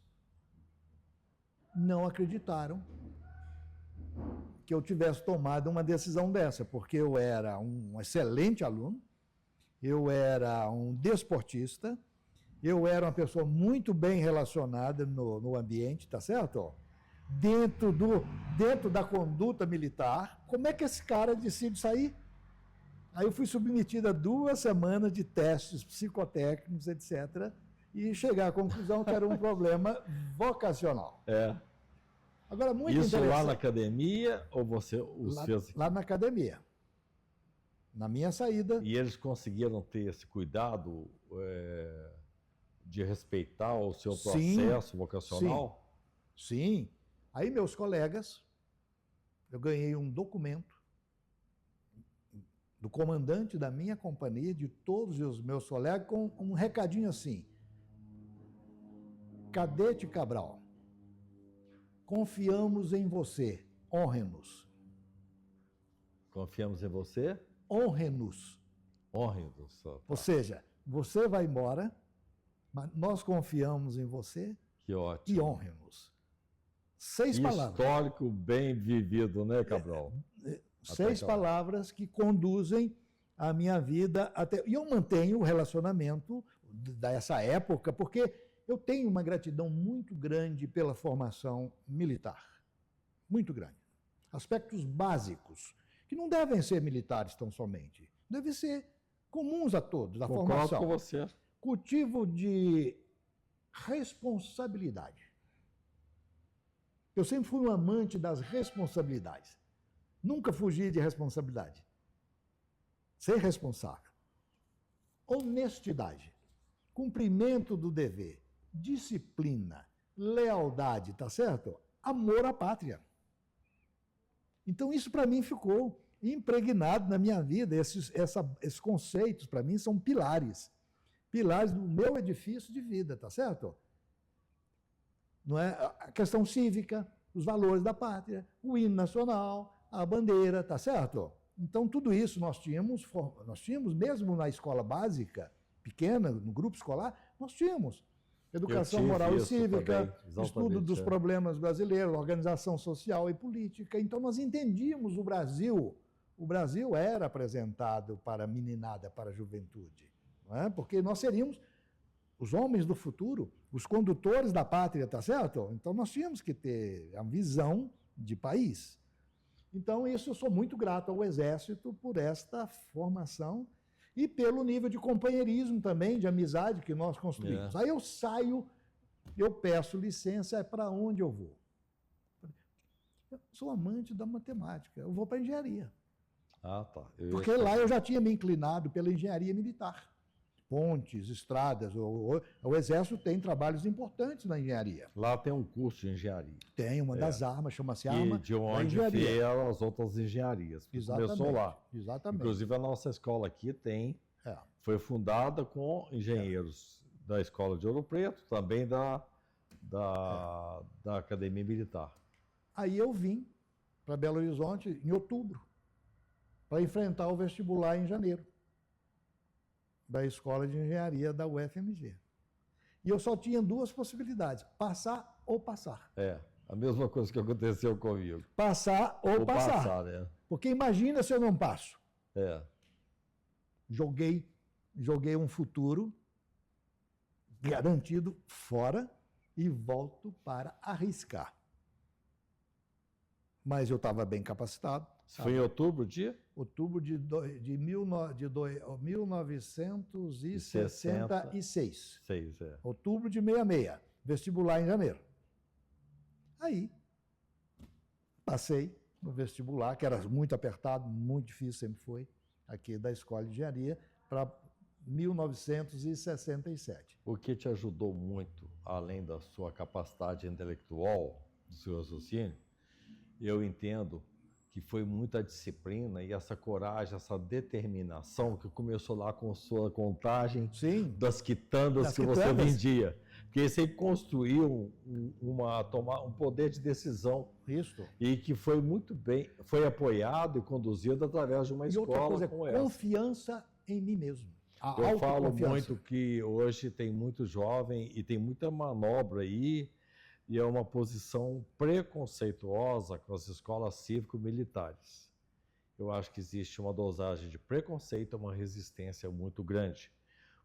não acreditaram que eu tivesse tomado uma decisão dessa, porque eu era um excelente aluno, eu era um desportista, eu era uma pessoa muito bem relacionada no ambiente, tá certo? Dentro da conduta militar, como é que esse cara decide sair? Aí eu fui submetido a 2 semanas de testes psicotécnicos, etc., e chegar à conclusão que era um problema vocacional. Agora, muito Isso interessante. lá na academia ou você os fez? Lá na academia. Na minha saída. E eles conseguiram ter esse cuidado de respeitar o seu processo vocacional? Sim. Aí meus colegas, eu ganhei um documento do comandante da minha companhia, de todos os meus colegas, com um recadinho assim: Cadete Cabral, confiamos em você, honre-nos. Confiamos em você? Honre-nos. Honre-nos. Ou seja, você vai embora, mas nós confiamos em você. Que ótimo. E honre-nos. 6 palavras. Histórico bem vivido, né, Cabral? 6 palavras que conduzem a minha vida até... E eu mantenho o relacionamento dessa época, porque eu tenho uma gratidão muito grande pela formação militar. Muito grande. Aspectos básicos, que não devem ser militares tão somente. Devem ser comuns a todos, da formação. Com você. Cultivo de responsabilidade. Eu sempre fui um amante das responsabilidades. Nunca fugi de responsabilidade. Ser responsável. Honestidade. Cumprimento do dever. Disciplina. Lealdade, tá certo? Amor à pátria. Então isso para mim ficou. impregnado na minha vida. Esses conceitos, para mim, são pilares. Pilares do meu edifício de vida, tá certo? Não é? A questão cívica, os valores da pátria, o hino nacional, a bandeira, tá certo? Então, tudo isso nós tínhamos mesmo na escola básica, pequena, no grupo escolar, nós tínhamos. Educação moral e cívica, estudo dos problemas brasileiros, organização social e política. Então, nós entendíamos o Brasil. O Brasil era apresentado para a meninada, para a juventude. Não é? Porque nós seríamos os homens do futuro, os condutores da pátria, tá certo? Então, nós tínhamos que ter a visão de país. Então, isso eu sou muito grato ao Exército por esta formação e pelo nível de companheirismo também, de amizade que nós construímos. Aí eu saio, eu peço licença, é para onde eu vou? Eu sou amante da matemática, eu vou para a engenharia. Ah, tá. Porque lá eu já tinha me inclinado pela engenharia militar. Pontes, estradas, o Exército tem trabalhos importantes na engenharia. Lá tem um curso de engenharia. Tem, uma das armas, chama-se Arma de onde vieram as outras engenharias. Exatamente. Começou lá. Exatamente. Inclusive, a nossa escola aqui foi fundada com engenheiros da Escola de Ouro Preto, também da Academia Militar. Aí eu vim para Belo Horizonte em outubro, para enfrentar o vestibular em janeiro, da Escola de Engenharia da UFMG. E eu só tinha duas possibilidades, passar ou passar. A mesma coisa que aconteceu comigo. Passar ou passar. Porque imagina se eu não passo. Joguei um futuro garantido fora e volto para arriscar. Mas eu estava bem capacitado. Foi em outubro, dia? Outubro de 1966. Outubro de 66. Vestibular em janeiro. Aí, passei no vestibular, que era muito apertado, muito difícil sempre foi, aqui da Escola de Engenharia, para 1967. O que te ajudou muito, além da sua capacidade intelectual, do seu raciocínio, eu entendo que foi muita disciplina e essa coragem, essa determinação que começou lá com sua contagem das quitandas que você vendia. Porque você construiu um poder de decisão. Isso. E que foi muito bem, foi apoiado e conduzido através de uma escola como essa. Confiança em mim mesmo. Eu falo muito que hoje tem muito jovem e tem muita manobra aí, e é uma posição preconceituosa com as escolas cívico-militares. Eu acho que existe uma dosagem de preconceito, uma resistência muito grande,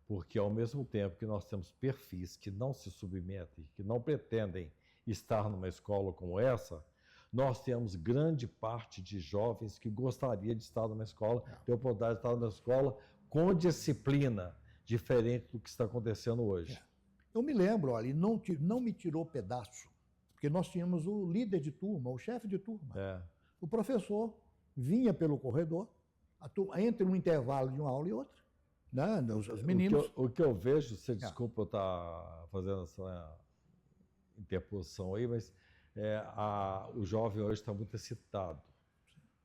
porque ao mesmo tempo que nós temos perfis que não se submetem, que não pretendem estar numa escola como essa, nós temos grande parte de jovens que gostaria de estar numa escola, ter a oportunidade de estar numa escola com disciplina, diferente do que está acontecendo hoje. Eu me lembro, olha, não me tirou pedaço, porque nós tínhamos o líder de turma, o chefe de turma. O professor vinha pelo corredor, entre um intervalo de uma aula e outra, né? Os meninos... O que eu vejo, você desculpa eu estar fazendo essa interposição aí, mas o jovem hoje está muito excitado,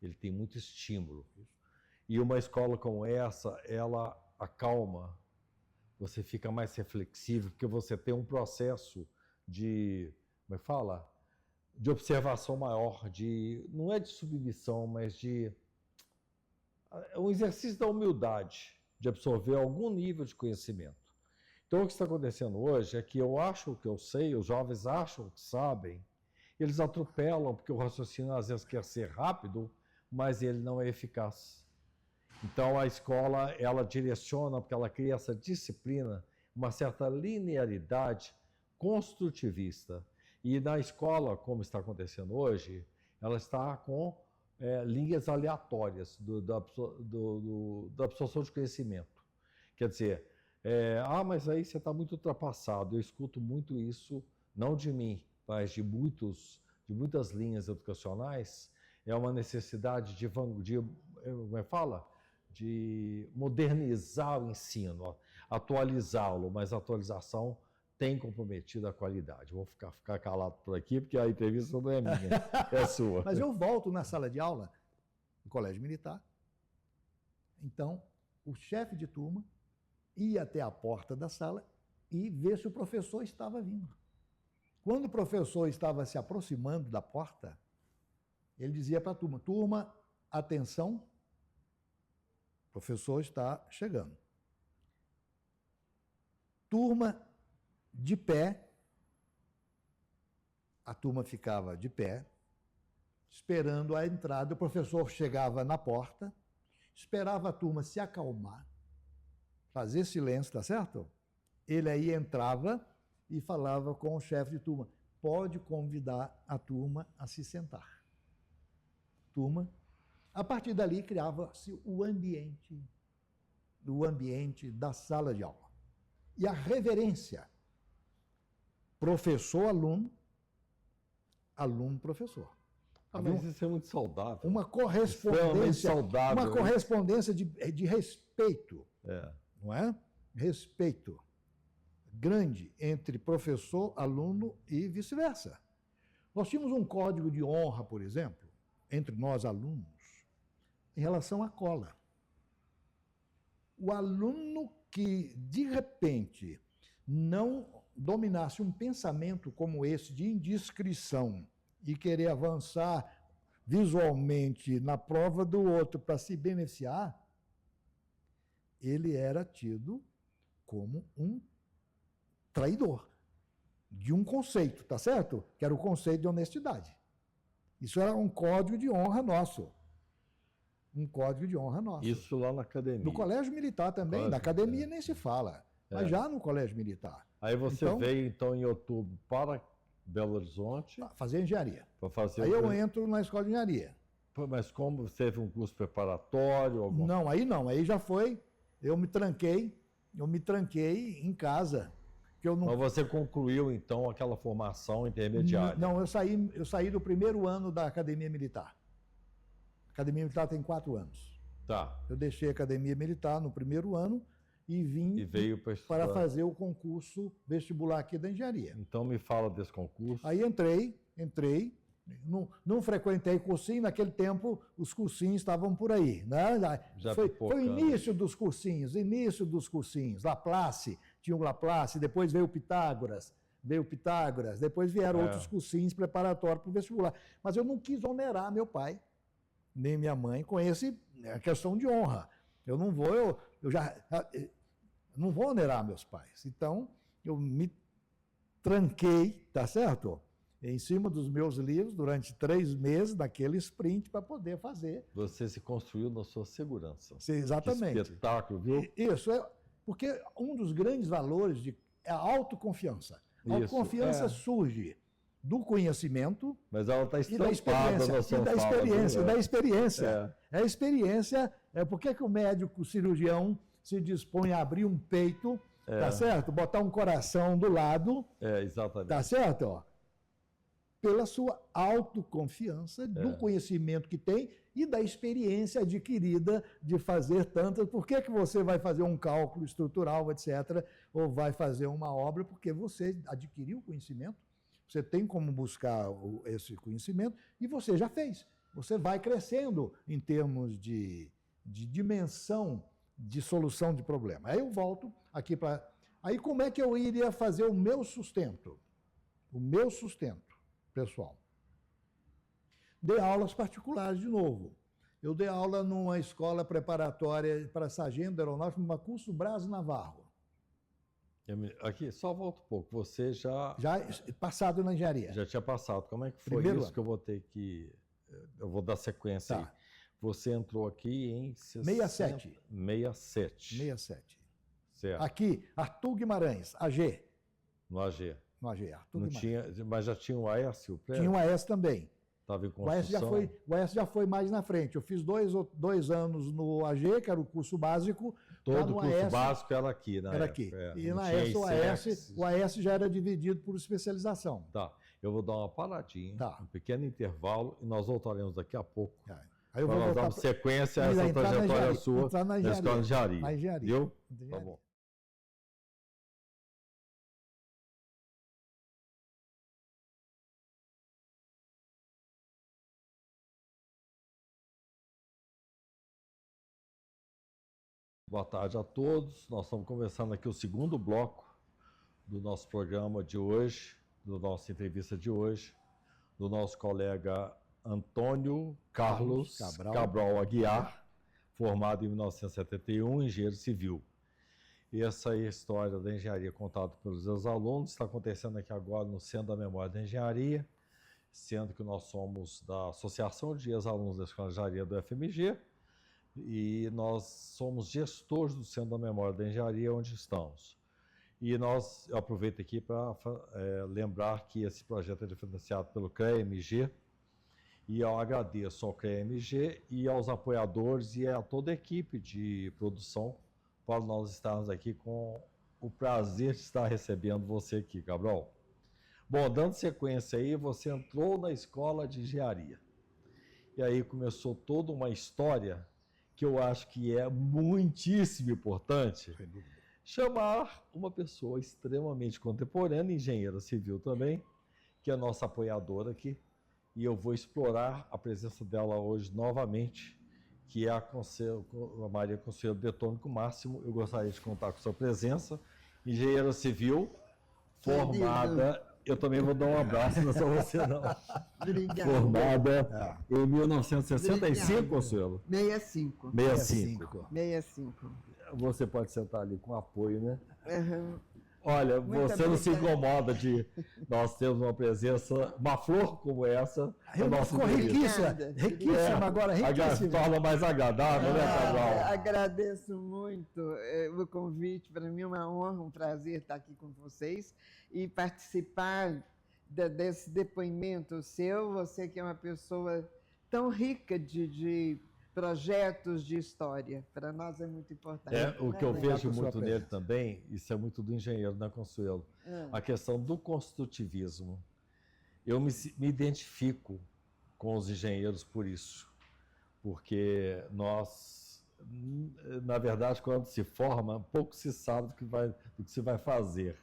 ele tem muito estímulo. E uma escola como essa, ela acalma, você fica mais reflexivo, porque você tem um processo de, como é que fala? De observação maior, não é de submissão, mas um exercício da humildade, de absorver algum nível de conhecimento. Então, o que está acontecendo hoje é que eu acho que eu sei, os jovens acham que sabem, eles atropelam, porque o raciocínio às vezes quer ser rápido, mas ele não é eficaz. Então, a escola, ela direciona, porque ela cria essa disciplina, uma certa linearidade construtivista. E na escola, como está acontecendo hoje, ela está com linhas aleatórias da absorção de conhecimento. Quer dizer, mas aí você está muito ultrapassado. Eu escuto muito isso, não de mim, mas de muitas linhas educacionais. É uma necessidade como é que fala? De modernizar o ensino, atualizá-lo, mas a atualização tem comprometido a qualidade. Vou ficar calado por aqui, porque a entrevista não é minha, é sua. Mas eu volto na sala de aula, no colégio militar. Então, o chefe de turma ia até a porta da sala e ver se o professor estava vindo. Quando o professor estava se aproximando da porta, ele dizia para a turma: turma, atenção, o professor está chegando. Turma, de pé. A turma ficava de pé, esperando a entrada. O professor chegava na porta, esperava a turma se acalmar, fazer silêncio, tá certo? Ele aí entrava e falava com o chefe de turma: pode convidar a turma a se sentar. Turma, a partir dali criava-se o ambiente da sala de aula. E a reverência, professor-aluno, aluno-professor. Mas isso é muito saudável. Uma correspondência, saudável, uma correspondência de respeito, É. não é? Respeito grande entre professor, aluno e vice-versa. Nós tínhamos um código de honra, por exemplo, entre nós alunos, em relação à cola. O aluno que, de repente, não dominasse um pensamento como esse de indiscrição e querer avançar visualmente na prova do outro para se beneficiar, ele era tido como um traidor de um conceito, tá certo? Que era o conceito de honestidade. Isso era um código de honra nosso. Um código de honra nosso. Isso lá na academia. No colégio militar também, Colégio, na academia nem se fala, mas já no colégio militar. Aí você veio, então, em outubro para Belo Horizonte. Fazer engenharia. Para fazer aí eu entro na escola de engenharia. Mas como você teve um curso preparatório? Não, aí já foi. Eu me tranquei em casa. Que eu não... Mas você concluiu, então, aquela formação intermediária? Não, eu saí do primeiro ano da Academia Militar. A Academia Militar tem 4 anos. Tá. Eu deixei a Academia Militar no primeiro ano e vim para fazer o concurso vestibular aqui da engenharia. Então me fala desse concurso. Aí entrei, não frequentei cursinho, naquele tempo os cursinhos estavam por aí, né? Foi o início dos cursinhos, Laplace, tinha o Laplace, depois veio o Pitágoras, depois vieram outros cursinhos preparatórios para o vestibular. Mas eu não quis onerar meu pai, nem minha mãe, com a questão de honra. Eu não vou onerar meus pais. Então, eu me tranquei, tá certo? Em cima dos meus livros durante 3 meses, naquele sprint, para poder fazer. Você se construiu na sua segurança. Exatamente. Que espetáculo, viu? Isso, porque um dos grandes valores é a autoconfiança. A autoconfiança surge do conhecimento, mas ela está estampada na sua fala. Da experiência. É a experiência. Por que o médico, o cirurgião, se dispõe a abrir um peito, tá certo? Botar um coração do lado. Exatamente. Tá certo? Ó, pela sua autoconfiança, do conhecimento que tem e da experiência adquirida de fazer tantas. Por que você vai fazer um cálculo estrutural, etc., ou vai fazer uma obra? Porque você adquiriu conhecimento, você tem como buscar esse conhecimento e você já fez. Você vai crescendo em termos de dimensão de solução de problema. Aí eu volto aqui para... Aí como é que eu iria fazer o meu sustento? O meu sustento, pessoal. Dei aulas particulares de novo. Eu dei aula numa escola preparatória para sargento aeronáutico, numa curso Braz Navarro. Aqui, só volta um pouco. Você já passado na engenharia. Já tinha passado. Como é que foi Primeiro isso ano. Que eu vou ter que... Eu vou dar sequência aí. Você entrou aqui em 67. 67. Certo. Aqui, Arthur Guimarães, AG. No AG. No AG, Arthur Não Guimarães. tinha, mas já tinha o AES? Tinha o AES também. Estava em construção. O AES já foi mais na frente. Eu fiz 2 anos no AG, que era o curso básico. Todo o curso básico era aqui, né? Era aqui. E na AES, o AES já era dividido por especialização. Tá. Eu vou dar uma paradinha, um pequeno intervalo, e nós voltaremos daqui a pouco. Aí eu vou nós damos sequência a essa trajetória sua na escola de engenharia. Na engenharia. Viu? Tá bom. Boa tarde a todos. Nós estamos começando aqui o segundo bloco do nosso programa de hoje, da nossa entrevista de hoje, do nosso colega Antônio Carlos Cabral Aguiar, formado em 1971, engenheiro civil. E essa é a história da engenharia contada pelos seus alunos, está acontecendo aqui agora no Centro da Memória da Engenharia, sendo que nós somos da Associação de Ex-Alunos da Escola de Engenharia do FMG, e nós somos gestores do Centro da Memória da Engenharia, onde estamos. E eu aproveito aqui para lembrar que esse projeto é financiado pelo CREA-MG, e eu agradeço ao CREA-MG e aos apoiadores e a toda a equipe de produção para nós estarmos aqui com o prazer de estar recebendo você aqui, Cabral. Bom, dando sequência aí, você entrou na escola de engenharia. E aí começou toda uma história que eu acho que é muitíssimo importante. Chamar uma pessoa extremamente contemporânea, engenheira civil também, que é a nossa apoiadora aqui. E eu vou explorar a presença dela hoje novamente, que é a Maria Consuelo Betônico Máximo. Eu gostaria de contar com sua presença. Engenheira civil, formada... Eu também vou dar um abraço, não é só você não. Obrigada. Formada em 1965, Consuelo? 65. 65. Você pode sentar ali com apoio, né? Uhum. Olha, Muito você não se obrigada. incomoda de nós termos uma presença, uma flor como essa. Ficou riquíssima, riquíssima agora, riquíssima. Torna mais agradável, né, Cabral? Agradeço muito o convite. Para mim é uma honra, um prazer estar aqui com vocês e participar desse depoimento seu. Você que é uma pessoa tão rica de projetos de história. Para nós é muito importante. O que eu vejo muito nele também, isso é muito do engenheiro, né, Consuelo? A questão do construtivismo. Eu me identifico com os engenheiros por isso. Porque nós, na verdade, quando se forma, pouco se sabe do que se vai fazer.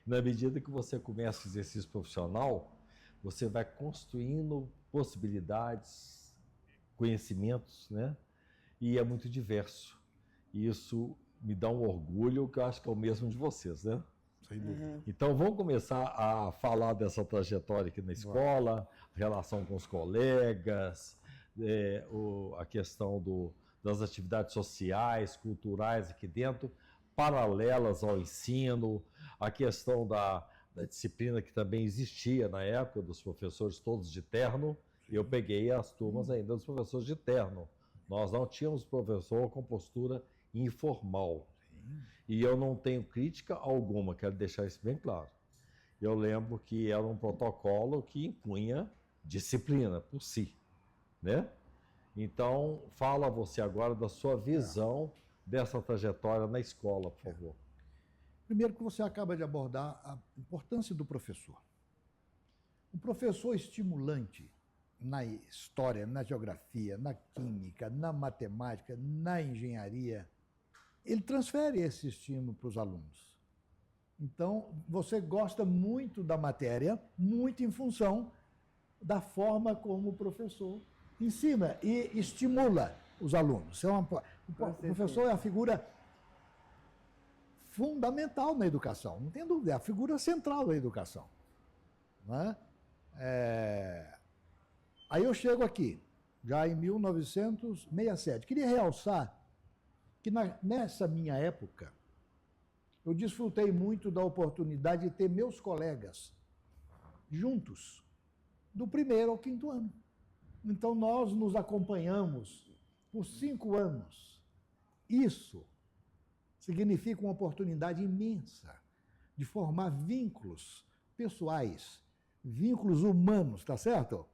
Na medida que você começa o exercício profissional, você vai construindo possibilidades, conhecimentos, né? E é muito diverso. E isso me dá um orgulho que eu acho que é o mesmo de vocês, né? Sem dúvida. Então vamos começar a falar dessa trajetória aqui na escola, relação com os colegas, a questão das atividades sociais, culturais aqui dentro, paralelas ao ensino, a questão da disciplina que também existia na época dos professores todos de terno. Eu peguei as turmas ainda dos professores de terno. Nós não tínhamos professor com postura informal. E eu não tenho crítica alguma, quero deixar isso bem claro. Eu lembro que era um protocolo que impunha disciplina por si, né? Então, fala você agora da sua visão dessa trajetória na escola, por favor. Primeiro que você acaba de abordar a importância do professor. Um professor estimulante na história, na geografia, na química, na matemática, na engenharia, ele transfere esse estímulo para os alunos. Então, você gosta muito da matéria, muito em função da forma como o professor ensina e estimula os alunos. O professor é a figura fundamental na educação, não tem dúvida, é a figura central da educação. Não é? Aí eu chego aqui, já em 1967. Queria realçar que nessa minha época, eu desfrutei muito da oportunidade de ter meus colegas juntos, do primeiro ao quinto ano. Então, nós nos acompanhamos por 5 anos. Isso significa uma oportunidade imensa de formar vínculos pessoais, vínculos humanos, tá certo?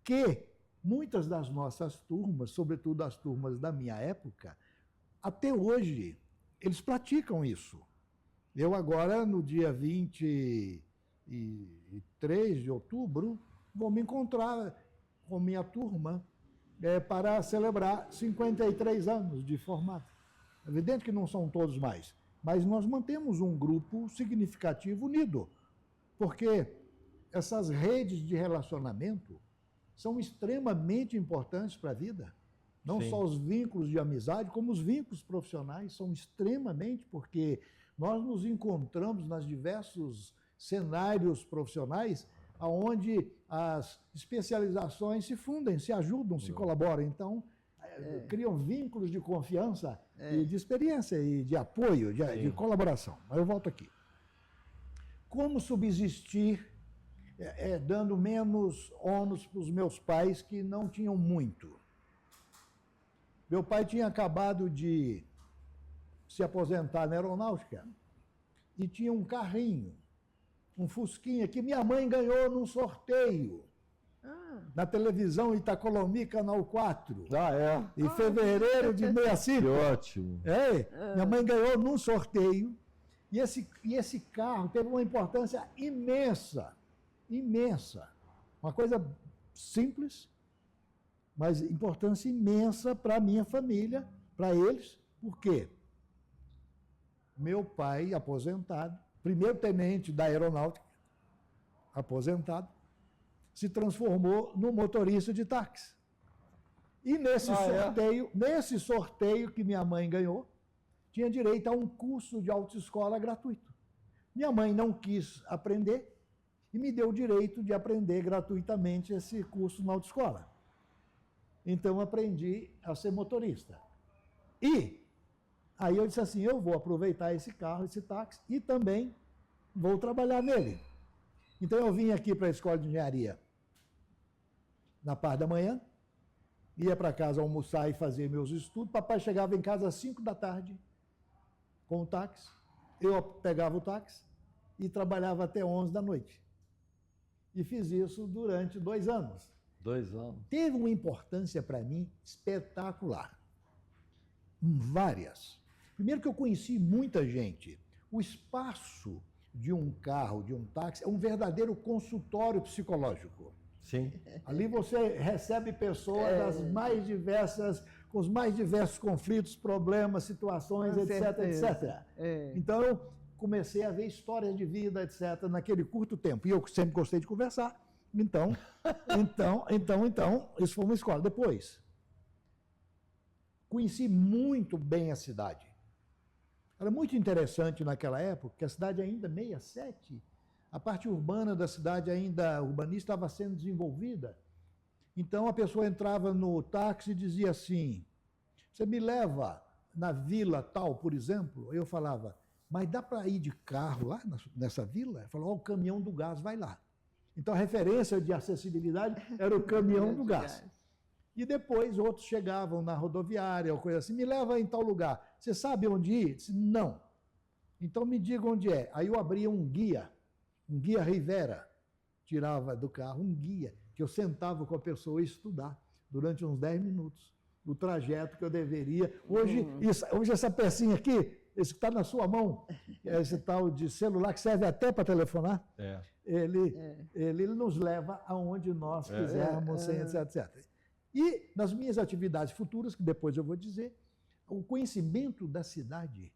Que muitas das nossas turmas, sobretudo as turmas da minha época, até hoje, eles praticam isso. Eu agora, no dia 23 de outubro, vou me encontrar com minha turma para celebrar 53 anos de formato. É evidente que não são todos mais, mas nós mantemos um grupo significativo unido, porque essas redes de relacionamento são extremamente importantes para a vida. Não Sim. só os vínculos de amizade, como os vínculos profissionais são extremamente, porque nós nos encontramos nos diversos cenários profissionais onde as especializações se fundem, se ajudam, se colaboram. Então, criam vínculos de confiança e de experiência e de apoio, de colaboração. Mas eu volto aqui. Como subsistir dando menos ônus para os meus pais que não tinham muito? Meu pai tinha acabado de se aposentar na aeronáutica e tinha um carrinho, um Fusquinha, que minha mãe ganhou num sorteio na televisão Itacolomi, Canal 4, em fevereiro de 65. Que ótimo. Minha mãe ganhou num sorteio e esse carro teve uma importância imensa, imensa. Uma coisa simples, mas importância imensa para a minha família, para eles. Por quê? Meu pai, aposentado, primeiro tenente da aeronáutica, aposentado, se transformou no motorista de táxi. E nesse sorteio que minha mãe ganhou, tinha direito a um curso de autoescola gratuito. Minha mãe não quis aprender e me deu o direito de aprender gratuitamente esse curso na autoescola. Então, aprendi a ser motorista. E aí eu disse assim, eu vou aproveitar esse carro, esse táxi, e também vou trabalhar nele. Então, eu vim aqui para a Escola de Engenharia na parte da manhã, ia para casa almoçar e fazer meus estudos. Papai chegava em casa às 5 da tarde com o táxi. Eu pegava o táxi e trabalhava até 11 da noite. E fiz isso durante 2 anos. 2 anos. Teve uma importância para mim espetacular. Várias. Primeiro que eu conheci muita gente. O espaço de um carro, de um táxi, é um verdadeiro consultório psicológico. Sim. Ali você recebe pessoas das mais diversas, com os mais diversos conflitos, problemas, situações, etc, etc. Então, eu comecei a ver histórias de vida, etc, naquele curto tempo. E eu sempre gostei de conversar. Então, isso foi uma escola. Depois, conheci muito bem a cidade. Era muito interessante naquela época, que a cidade ainda, 67, a parte urbana da cidade ainda, urbanista, estava sendo desenvolvida. Então, a pessoa entrava no táxi e dizia assim, você me leva na vila tal, por exemplo? Eu falava, mas dá para ir de carro lá nessa vila? Ele falou, o caminhão do gás vai lá. Então, a referência de acessibilidade era o caminhão do gás. E depois outros chegavam na rodoviária ou coisa assim, me leva em tal lugar. Você sabe onde ir? Eu disse, não. Então, me diga onde é. Aí eu abria um guia Rivera, tirava do carro um guia, que eu sentava com a pessoa e estudar durante uns 10 minutos, do trajeto que eu deveria. Hoje essa pecinha aqui, esse que está na sua mão, esse tal de celular que serve até para telefonar, ele nos leva aonde nós quisermos, etc, etc. E nas minhas atividades futuras, que depois eu vou dizer, o conhecimento da cidade,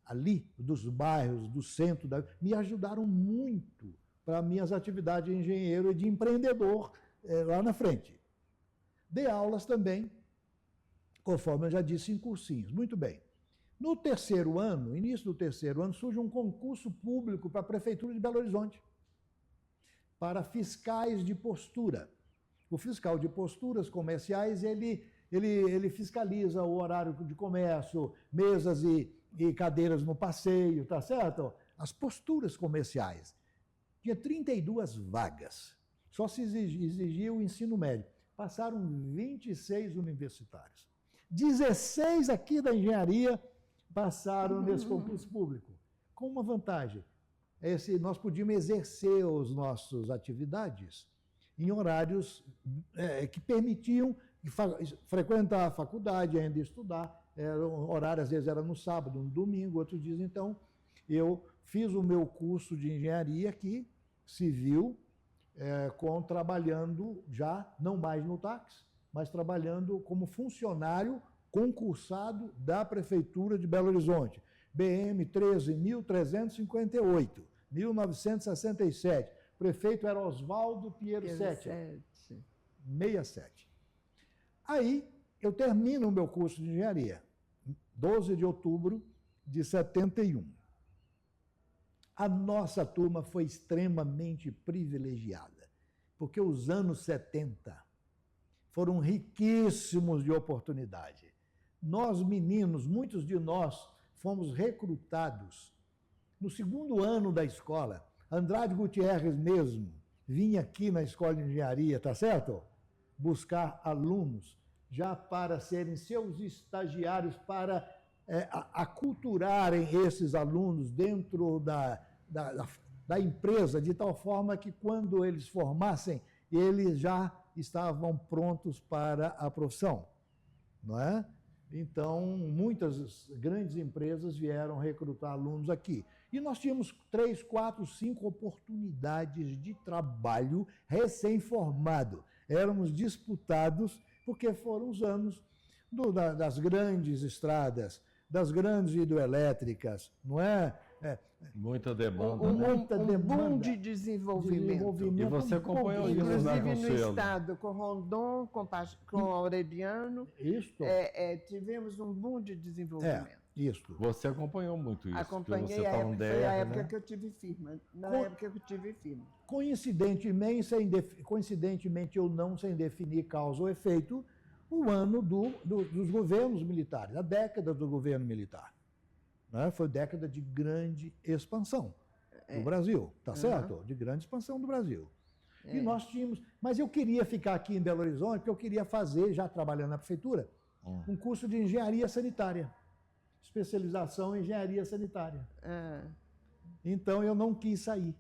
ali, dos bairros, do centro, me ajudaram muito para minhas atividades de engenheiro e de empreendedor lá na frente. Dei aulas também, conforme eu já disse, em cursinhos. Muito bem. No terceiro ano, início do terceiro ano, surge um concurso público para a Prefeitura de Belo Horizonte, para fiscais de postura. O fiscal de posturas comerciais, ele fiscaliza o horário de comércio, mesas e cadeiras no passeio, tá certo? As posturas comerciais. Tinha 32 vagas. Só se exigia o ensino médio. Passaram 26 universitários. 16 aqui da engenharia passaram nesse concurso público. Com uma vantagem. Nós podíamos exercer as nossas atividades em horários que permitiam frequentar a faculdade, ainda estudar. Horário, às vezes, era no sábado, no domingo, outros dias. Então, eu fiz o meu curso de engenharia aqui, civil, trabalhando já, não mais no táxi, mas trabalhando como funcionário concursado da Prefeitura de Belo Horizonte. BM 13.358, 1967. Prefeito era Oswaldo Pinheiro Sete. 67. Aí, eu termino o meu curso de engenharia, 12 de outubro de 71. A nossa turma foi extremamente privilegiada, porque os anos 70 foram riquíssimos de oportunidade. Nós, meninos, muitos de nós fomos recrutados no segundo ano da escola. Andrade Gutierrez mesmo vinha aqui na escola de engenharia, tá certo? Buscar alunos já para serem seus estagiários, para aculturarem esses alunos dentro da empresa, de tal forma que quando eles formassem, eles já estavam prontos para a profissão, não é? Então, muitas grandes empresas vieram recrutar alunos aqui. E nós tínhamos 3, 4, 5 oportunidades de trabalho recém-formado. Éramos disputados porque foram os anos das grandes estradas, das grandes hidroelétricas, não é? Muita demanda. Um boom de desenvolvimento. E você acompanhou isso, né, Inclusive no Consuelo? estado, com Rondon, com Aureliano, Isso. tivemos um boom de desenvolvimento. Isso. Você acompanhou muito isso. Acompanhei, Você tá no foi a DR, época né? que eu tive firma. Coincidentemente ou não, sem definir causa ou efeito, o ano dos governos militares, a década do governo militar. Né? Foi década de grande expansão do Brasil, tá certo? De grande expansão do Brasil. E nós tínhamos... Mas eu queria ficar aqui em Belo Horizonte, porque eu queria fazer, já trabalhando na prefeitura, um curso de engenharia sanitária. Especialização em engenharia sanitária. Então, eu não quis sair.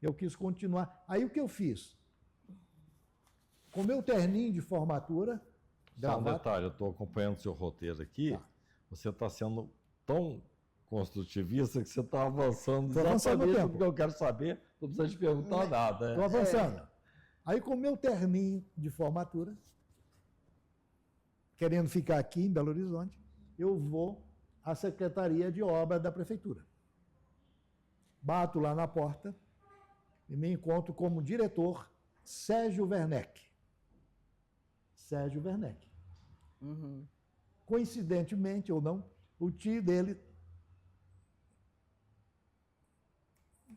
Eu quis continuar. Aí, o que eu fiz? Com meu terninho de formatura... Só um detalhe, eu estou acompanhando o seu roteiro aqui. Tá. Você está sendo tão construtivista que você está avançando Tô avançando no exatamente tempo. o que eu quero saber. Não precisa te perguntar nada. Estou avançando. Aí, com meu terninho de formatura, querendo ficar aqui em Belo Horizonte, eu vou à Secretaria de Obra da Prefeitura. Bato lá na porta e me encontro como diretor Sérgio Werneck. Sérgio Werneck. Coincidentemente ou não, o tio dele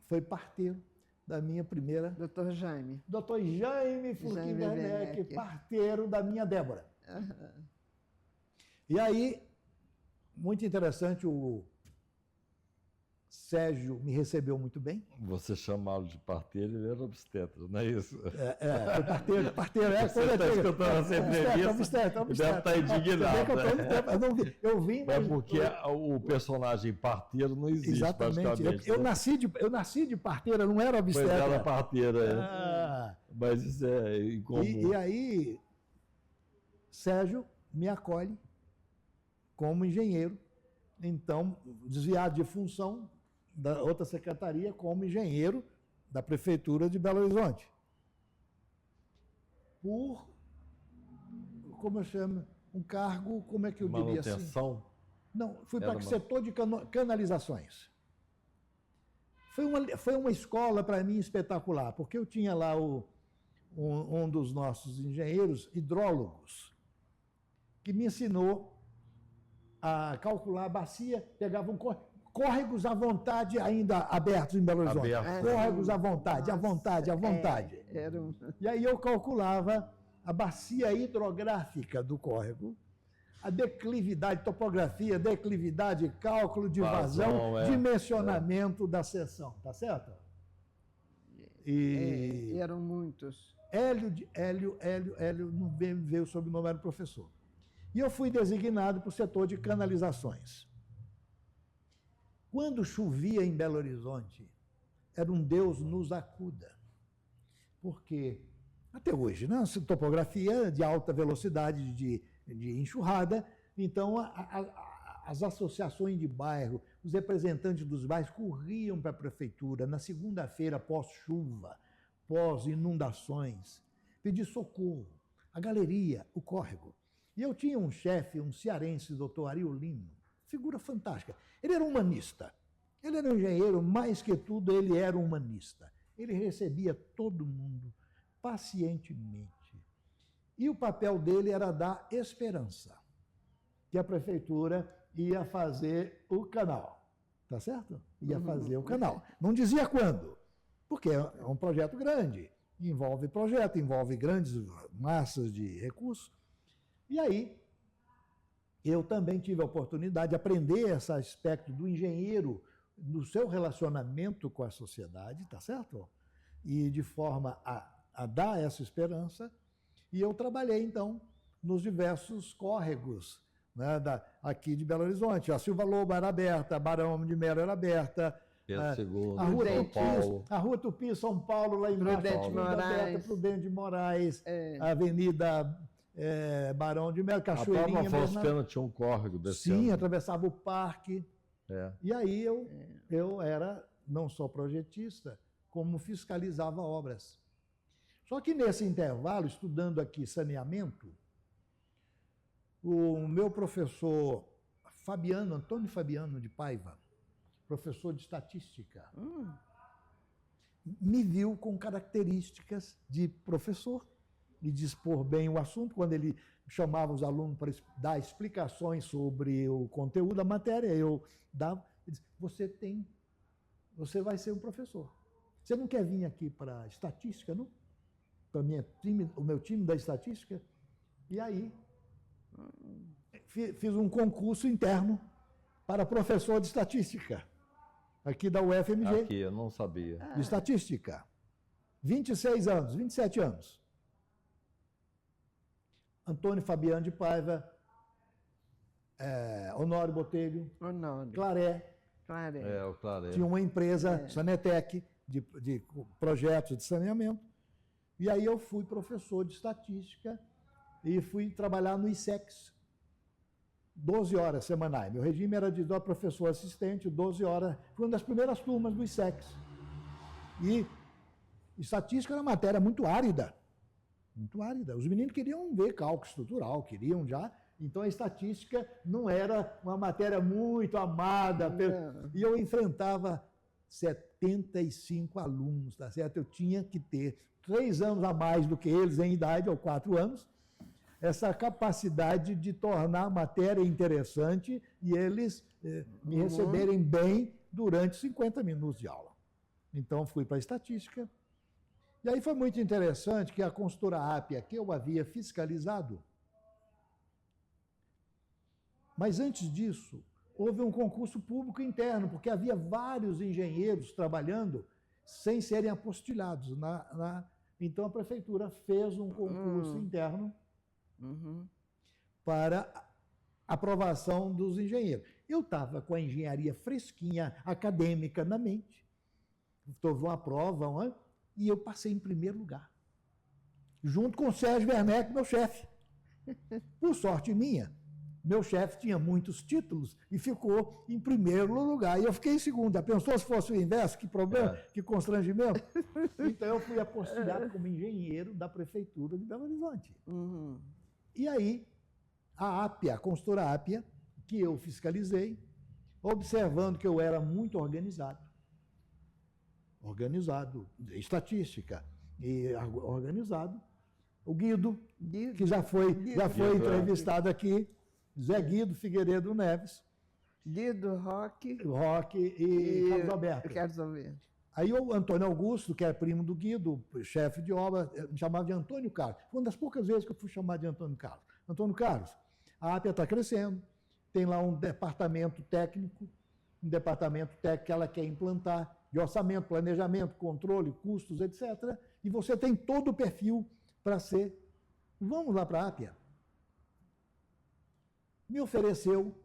foi parteiro da minha primeira... Doutor Jaime. Dr. Jaime Furquim Werneck, parteiro da minha Débora. E aí, muito interessante, o Sérgio me recebeu muito bem. Você chamá-lo de parteiro, ele era obstetra, não é isso? Foi parteiro. Você está escutando essa entrevista, deve estar indignado. Eu vim... É porque o personagem parteiro não existe, exatamente. praticamente. Eu nasci de parteira, não era Pois obstetra. era parteira, mas isso é incomum. E aí, Sérgio me acolhe como engenheiro, então, desviado de função da outra secretaria como engenheiro da Prefeitura de Belo Horizonte. Por, como eu chamo, um cargo, como é que eu diria assim? Manutenção? Não, fui para o setor de canalizações. Foi uma escola para mim espetacular, porque eu tinha lá um dos nossos engenheiros hidrólogos, que me ensinou a calcular a bacia, pegava córregos à vontade ainda abertos em Belo Horizonte. Córregos à vontade, à vontade, à vontade. E aí eu calculava a bacia hidrográfica do córrego, a declividade, topografia, declividade, cálculo de vazão, dimensionamento da seção, tá certo? E eram muitos. Hélio, não veio o sobrenome, era o professor. E eu fui designado para o setor de canalizações. Quando chovia em Belo Horizonte, era um Deus nos acuda. Porque, até hoje, né, topografia de alta velocidade de enxurrada, então as associações de bairro, os representantes dos bairros corriam para a prefeitura na segunda-feira pós-chuva, pós-inundações, pedir socorro, a galeria, o córrego. E eu tinha um chefe, um cearense, doutor Ariolino, figura fantástica. Ele era humanista. Ele era um engenheiro, mais que tudo, ele era um humanista. Ele recebia todo mundo pacientemente. E o papel dele era dar esperança, que a prefeitura ia fazer o canal, tá certo? Ia fazer o canal. Não dizia quando, porque é um projeto grande, envolve projeto, envolve grandes massas de recursos. E aí, eu também tive a oportunidade de aprender esse aspecto do engenheiro, do seu relacionamento com a sociedade, tá certo? E de forma a dar essa esperança. E eu trabalhei, então, nos diversos córregos, né, aqui de Belo Horizonte. A Silva Lobo era aberta, a Barão de Melo era aberta, Pedro a Rua II, São Tupi, Paulo. a Rua Tupi, São Paulo, lá em Prudente Moraes. Prudente de Moraes, É. a Avenida Barão de Melo, A Cachoeirinha. própria Afonso Bernardo. Pena tinha um córrego desse Sim, ano. atravessava o parque. É. E aí eu era não só projetista, como fiscalizava obras. Só que nesse intervalo, estudando aqui saneamento, o meu professor Fabiano, Antônio Fabiano de Paiva, professor de estatística, me viu com características de professor e de expor bem o assunto. Quando ele chamava os alunos para dar explicações sobre o conteúdo da matéria, eu dava, ele disse, você vai ser um professor. Você não quer vir aqui para estatística, não? Para o meu time da estatística? E aí, fiz um concurso interno para professor de estatística, aqui da UFMG. Aqui, eu não sabia. De estatística. 26 anos, 27 anos. Antônio Fabiano de Paiva, Honório Botelho, Honório. Claré, Claré. O Claré. tinha uma empresa, Sanetec, de projetos de saneamento. E aí eu fui professor de estatística e fui trabalhar no ISEX, 12 horas semanais. Meu regime era de professor assistente, 12 horas. Fui uma das primeiras turmas do ISEX. E estatística era uma matéria muito árida. Muito árida. Os meninos queriam ver cálculo estrutural, queriam já. Então a estatística não era uma matéria muito amada. E eu enfrentava 75 alunos, tá certo? Eu tinha que ter 3 anos a mais do que eles em idade, ou 4 anos, essa capacidade de tornar a matéria interessante e eles me receberem bem durante 50 minutos de aula. Então, fui para a estatística. E aí foi muito interessante que a consultora Ápia, que eu havia fiscalizado, mas antes disso, houve um concurso público interno, porque havia vários engenheiros trabalhando sem serem apostilados. Então, a prefeitura fez um concurso interno para aprovação dos engenheiros. Eu estava com a engenharia fresquinha, acadêmica na mente. Houve uma prova, e eu passei em primeiro lugar, junto com o Sérgio Werneck, meu chefe. Por sorte minha, meu chefe tinha muitos títulos e ficou em primeiro lugar. E eu fiquei em segundo. Já pensou se fosse o inverso? Que problema, que constrangimento. Então, eu fui apostilhado como engenheiro da Prefeitura de Belo Horizonte. E aí, a Ápia, a consultora Ápia, que eu fiscalizei, observando que eu era muito organizado, estatística, e organizado, o Guido, que já foi entrevistado aqui, Zé Guido Figueiredo Neves. Guido, Roque e Carlos Alberto. Carlos Alberto. Aí o Antônio Augusto, que é primo do Guido, chefe de obra, me chamava de Antônio Carlos. Foi uma das poucas vezes que eu fui chamado de Antônio Carlos. Antônio Carlos, a Ápia está crescendo, tem lá um departamento técnico que ela quer implantar, de orçamento, planejamento, controle, custos, etc. E você tem todo o perfil para ser. Vamos lá para a Ápia. Me ofereceu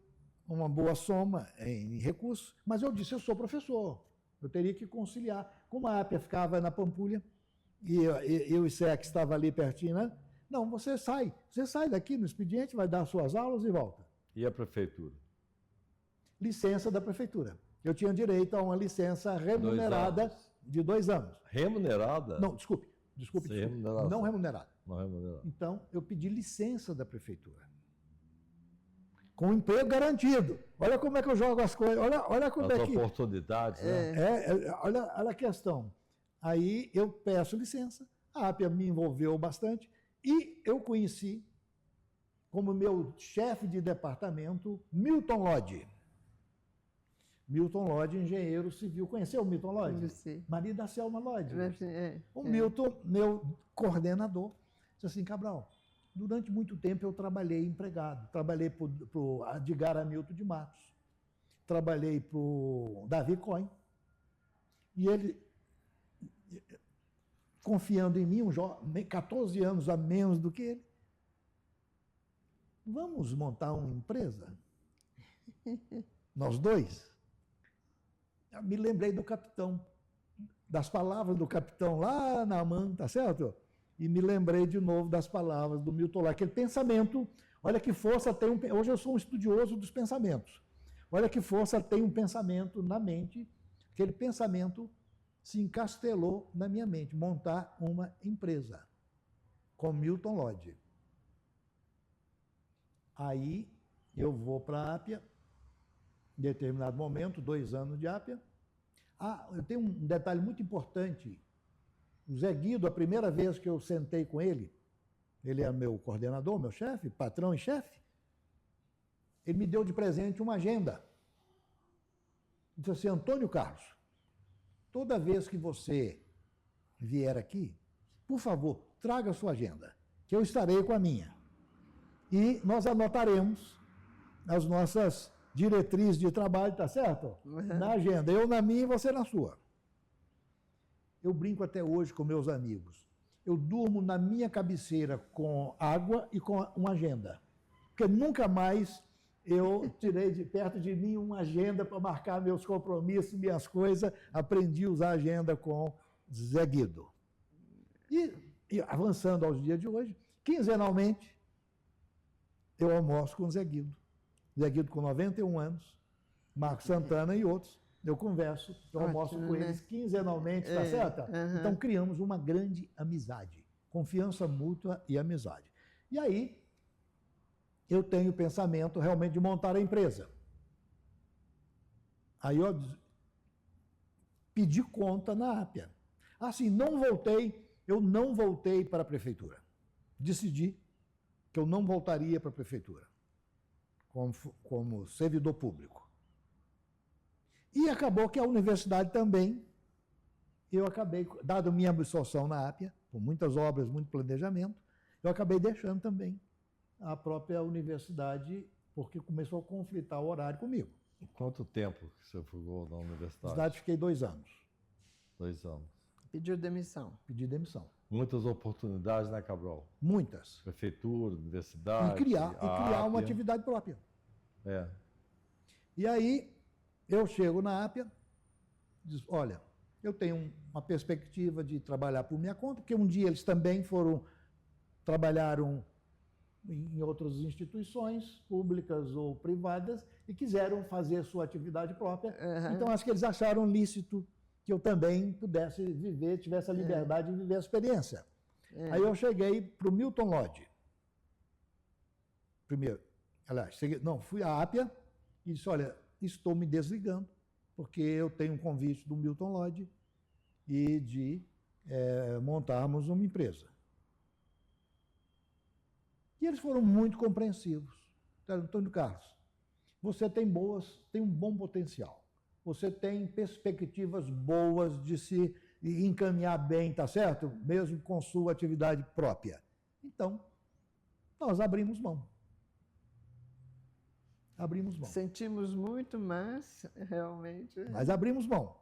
uma boa soma em recursos, mas eu disse, eu sou professor, eu teria que conciliar. Como a Ápia ficava na Pampulha, e eu e o SEC estava ali pertinho, né? Não, você sai daqui no expediente, vai dar suas aulas e volta. E a prefeitura? Licença da prefeitura. Eu tinha direito a uma licença remunerada de 2 anos. Remunerada? Não, desculpe. Não remunerada. Não remunerada. Então, eu pedi licença da prefeitura. Com emprego garantido. Olha como é que eu jogo as coisas. Olha como as é que... oportunidades, né? Olha a questão. Aí eu peço licença. A Ápia me envolveu bastante. E eu conheci como meu chefe de departamento Milton Lodge. Milton Lodge, engenheiro civil. Conheceu o Milton Lodge? Conheci. Marido da Selma Lodge. O É. Milton, meu coordenador, disse assim, Cabral, durante muito tempo eu trabalhei empregado. Trabalhei para o Adgar Hamilton de Matos. Trabalhei para o Davi Cohen. E ele, confiando em mim, 14 anos a menos do que ele, vamos montar uma empresa? Nós dois? Eu me lembrei do capitão, das palavras do capitão lá na mão, tá certo? E me lembrei de novo das palavras do Milton Lodge. Aquele pensamento, olha que força tem um... Hoje eu sou um estudioso dos pensamentos. Olha que força tem um pensamento na mente. Aquele pensamento se encastelou na minha mente, montar uma empresa com Milton Lodge. Aí eu vou para a Ápia, em determinado momento, 2 anos de Ápia. Eu tenho um detalhe muito importante. O Zé Guido, a primeira vez que eu sentei com ele é meu coordenador, meu chefe, patrão e chefe, ele me deu de presente uma agenda. Ele disse assim, Antônio Carlos, toda vez que você vier aqui, por favor, traga a sua agenda, que eu estarei com a minha. E nós anotaremos as nossas diretrizes de trabalho, tá certo? Na agenda. Eu na minha e você na sua. Eu brinco até hoje com meus amigos. Eu durmo na minha cabeceira com água e com uma agenda. Porque nunca mais eu tirei de perto de mim uma agenda para marcar meus compromissos, minhas coisas. Aprendi a usar a agenda com Zé Guido. E avançando aos dias de hoje, quinzenalmente, eu almoço com o Zé Guido. Zé Guido com 91 anos, Marcos Santana e outros. Eu converso, eu almoço com eles quinzenalmente, tá certo? Então criamos uma grande amizade, confiança mútua e amizade. E aí, eu tenho o pensamento realmente de montar a empresa. Aí eu pedi conta na Ápia. Assim, eu não voltei para a prefeitura. Decidi que eu não voltaria para a prefeitura como servidor público. E acabou que a universidade também, eu acabei, dado minha absorção na Ápia, com muitas obras, muito planejamento, eu acabei deixando também a própria universidade, porque começou a conflitar o horário comigo. Quanto tempo você ficou na Na universidade? cidade fiquei 2 anos. 2 anos. Pediu demissão. Pedi demissão. Muitas oportunidades, né, Cabral? Muitas. Prefeitura, universidade. E criar uma Ápia. atividade própria. É. E aí, eu chego na Ápia, diz, olha, eu tenho uma perspectiva de trabalhar por minha conta, porque um dia eles também trabalharam em outras instituições, públicas ou privadas, e quiseram fazer sua atividade própria. Então, acho que eles acharam lícito que eu também pudesse viver, tivesse a liberdade de viver a experiência. Aí eu cheguei para o Milton Lodge. Primeiro, fui à Ápia e disse, olha, estou me desligando, porque eu tenho um convite do Milton Lodge e de montarmos uma empresa. E eles foram muito compreensivos. Antônio Carlos, você tem um bom potencial. Você tem perspectivas boas de se encaminhar bem, tá certo? Mesmo com sua atividade própria. Então, nós abrimos mão. Abrimos mão. Sentimos muito, mas realmente... Mas abrimos mão.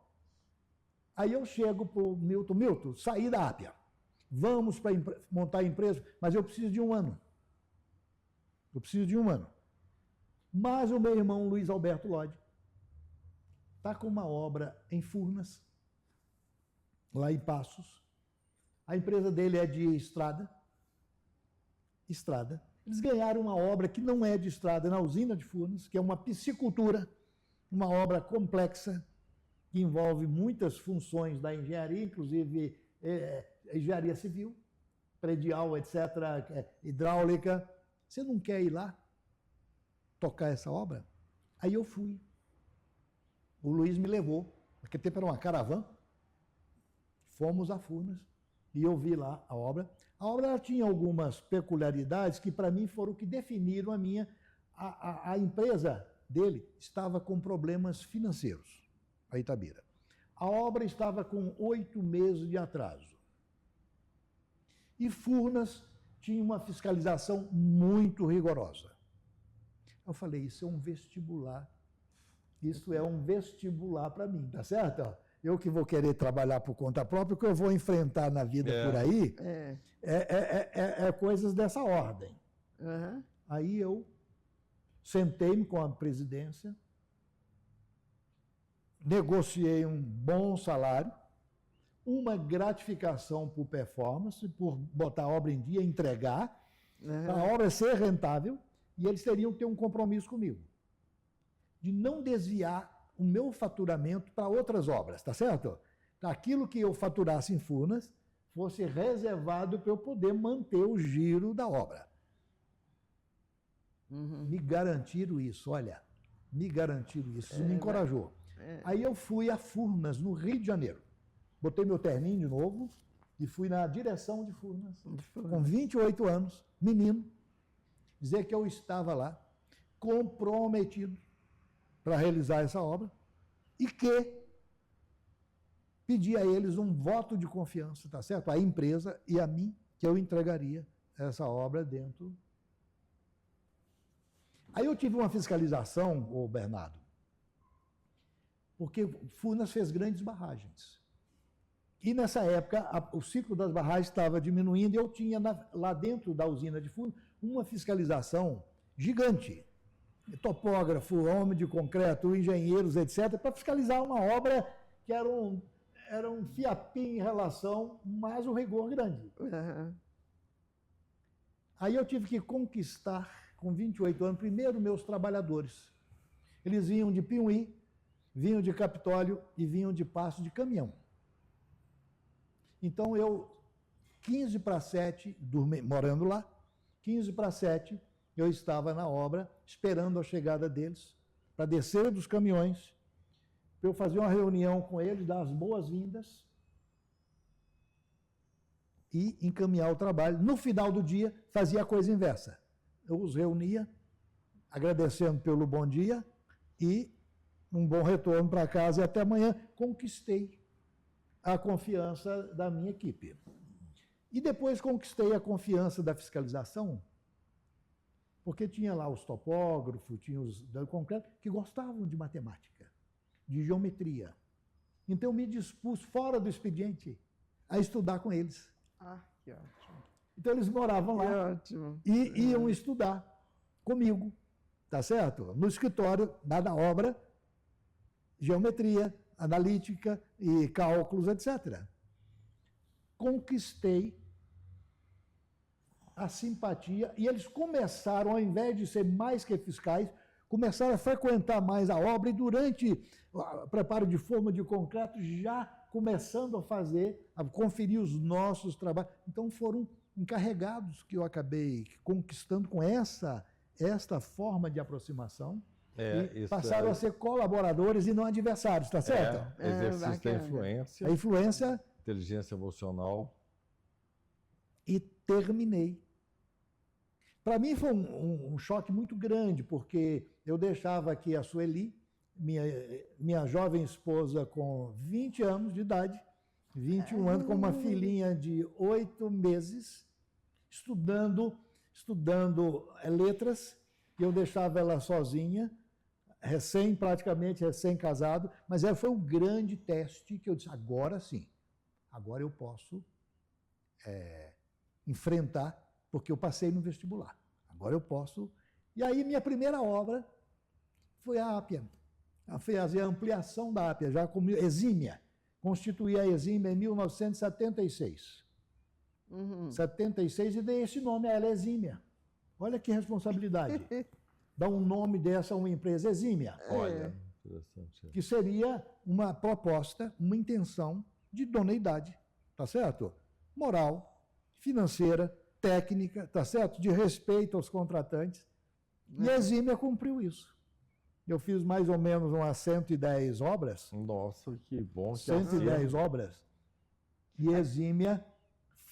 Aí eu chego para o Milton, saí da Ápia. Vamos para montar a empresa, mas eu preciso de 1 ano. Eu preciso de 1 ano. Mas o meu irmão Luiz Alberto Lodge está com uma obra em Furnas, lá em Passos. A empresa dele é de estrada. Eles ganharam uma obra que não é de estrada, na usina de Furnas, que é uma piscicultura, uma obra complexa, que envolve muitas funções da engenharia, inclusive engenharia civil, predial, etc., hidráulica. Você não quer ir lá tocar essa obra? Aí eu fui. O Luiz me levou, naquele tempo era uma caravana, fomos a Furnas E eu vi lá a obra. A obra ela tinha algumas peculiaridades que, para mim, foram o que definiram a minha. A empresa dele estava com problemas financeiros, a Itabira. A obra estava com 8 meses de atraso. E Furnas tinha uma fiscalização muito rigorosa. Eu falei, isso é um vestibular. Isso é um vestibular para mim, tá certo? Eu que vou querer trabalhar por conta própria, o que eu vou enfrentar na vida por aí é coisas dessa ordem. Uhum. Aí eu sentei-me com a presidência, negociei um bom salário, uma gratificação por performance, por botar a obra em dia, entregar, a obra ser rentável, e eles teriam que ter um compromisso comigo, de não desviar o meu faturamento para outras obras, tá certo? Aquilo que eu faturasse em Furnas fosse reservado para eu poder manter o giro da obra. Me garantiram isso, olha, me garantiram isso, isso me encorajou. Aí eu fui a Furnas, no Rio de Janeiro. Botei meu terninho de novo e fui na direção de Furnas, com 28 anos, menino, dizer que eu estava lá, comprometido para realizar essa obra e que pedi a eles um voto de confiança, tá certo? A empresa e a mim, que eu entregaria essa obra dentro. Aí eu tive uma fiscalização, ô Bernardo, porque Furnas fez grandes barragens. E nessa época, o ciclo das barragens estava diminuindo e eu tinha lá dentro da usina de Furnas uma fiscalização gigante. Topógrafo, homem de concreto, engenheiros, etc., para fiscalizar uma obra que era um fiapinho em relação, mas um rigor grande. Aí eu tive que conquistar, com 28 anos, primeiro meus trabalhadores. Eles vinham de Piuí, vinham de Capitólio e vinham de Passo de caminhão. Então eu, 15 para 7, morando lá, 15 para 7, eu estava na obra, esperando a chegada deles, para descer dos caminhões, para eu fazer uma reunião com eles, dar as boas-vindas e encaminhar o trabalho. No final do dia, fazia a coisa inversa. Eu os reunia, agradecendo pelo bom dia e um bom retorno para casa e até amanhã. Conquistei a confiança da minha equipe. E depois conquistei a confiança da fiscalização, porque tinha lá os topógrafos, tinha os do concreto, que gostavam de matemática, de geometria. Então eu me dispus, fora do expediente, a estudar com eles. Ah, que ótimo. Então eles moravam lá e iam estudar comigo, tá certo? No escritório, da obra, geometria, analítica e cálculos, etc. Conquistei a simpatia e eles começaram, ao invés de ser mais que fiscais, começaram a frequentar mais a obra e durante o preparo de forma de concreto já começando a conferir os nossos trabalhos. Então foram encarregados que eu acabei conquistando com esta forma de aproximação. E passaram a ser colaboradores e não adversários, tá certo? Exercício da influência. A influência. Inteligência emocional. E terminei. Para mim foi um choque muito grande, porque eu deixava aqui a Sueli, minha jovem esposa com 20 anos de idade, 21 anos, com uma filhinha de 8 meses, estudando letras, e eu deixava ela sozinha, praticamente recém-casado, mas foi um grande teste que eu disse, agora sim, agora eu posso enfrentar, porque eu passei no vestibular, agora eu posso. E aí minha primeira obra foi a Ápia, a fazer a ampliação da Ápia, já como exímia, constituí a exímia em 1976. 76 e dei esse nome a ela, exímia. Olha que responsabilidade. Dar um nome dessa a uma empresa exímia. Olha, interessante. Que seria uma proposta, uma intenção de idoneidade, tá certo? Moral, financeira, técnica, tá certo? De respeito aos contratantes. E a exímia cumpriu isso. Eu fiz mais ou menos umas 110 obras. Nossa, que bom. Que 110 obras. E a exímia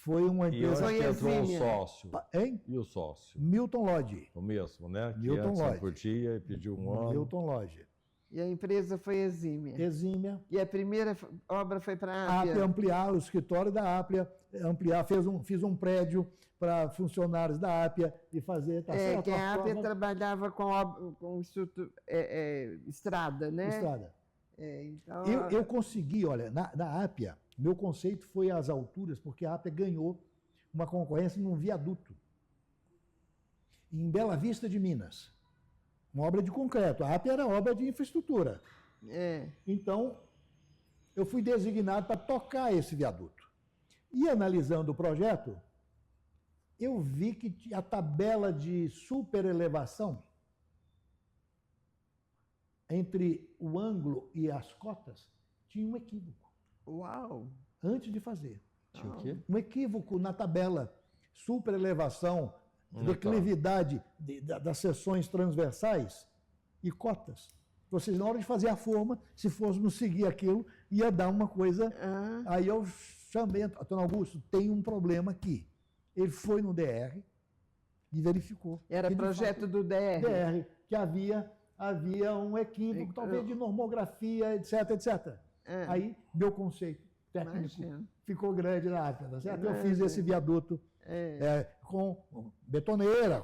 Foi uma E empresa... onde que entrou um Exímia. sócio? Hein? E o sócio? Milton Lodge. O mesmo, né? Que Milton antes não Lodge. podia e pediu um ano. Milton Lodge. E a empresa foi exímia. Exímia. E a primeira obra foi para a A Ápia. Ápia ampliar, o escritório da Ápia, ampliar, fiz um prédio para funcionários da Ápia e fazer... Tá certo? Que a Uma Ápia forma- trabalhava com o Instituto Estrada, né? Estrada. Então, Eu consegui, olha, na Ápia, meu conceito foi às alturas, porque a Ápia ganhou uma concorrência num viaduto, em Bela Vista de Minas. Uma obra de concreto. A Ápia era obra de infraestrutura. Então, eu fui designado para tocar esse viaduto. E analisando o projeto, eu vi que a tabela de superelevação entre o ângulo e as cotas tinha um equívoco, uau! antes de fazer. Tinha o quê? Um equívoco na tabela, superelevação, Tá. declividade das seções transversais e cotas. Vocês, na hora de fazer a forma, se fôssemos seguir aquilo, ia dar uma coisa. Aí eu chamei, Antônio Augusto, tem um problema aqui. Ele foi no DR e verificou. Era que, de projeto fato, do DR. DR, que havia um equívoco, talvez de normografia, etc, etc. Aí, meu conceito técnico Imagino. ficou grande na Ápia, tá certo? Eu Imagino. fiz esse viaduto com betoneira,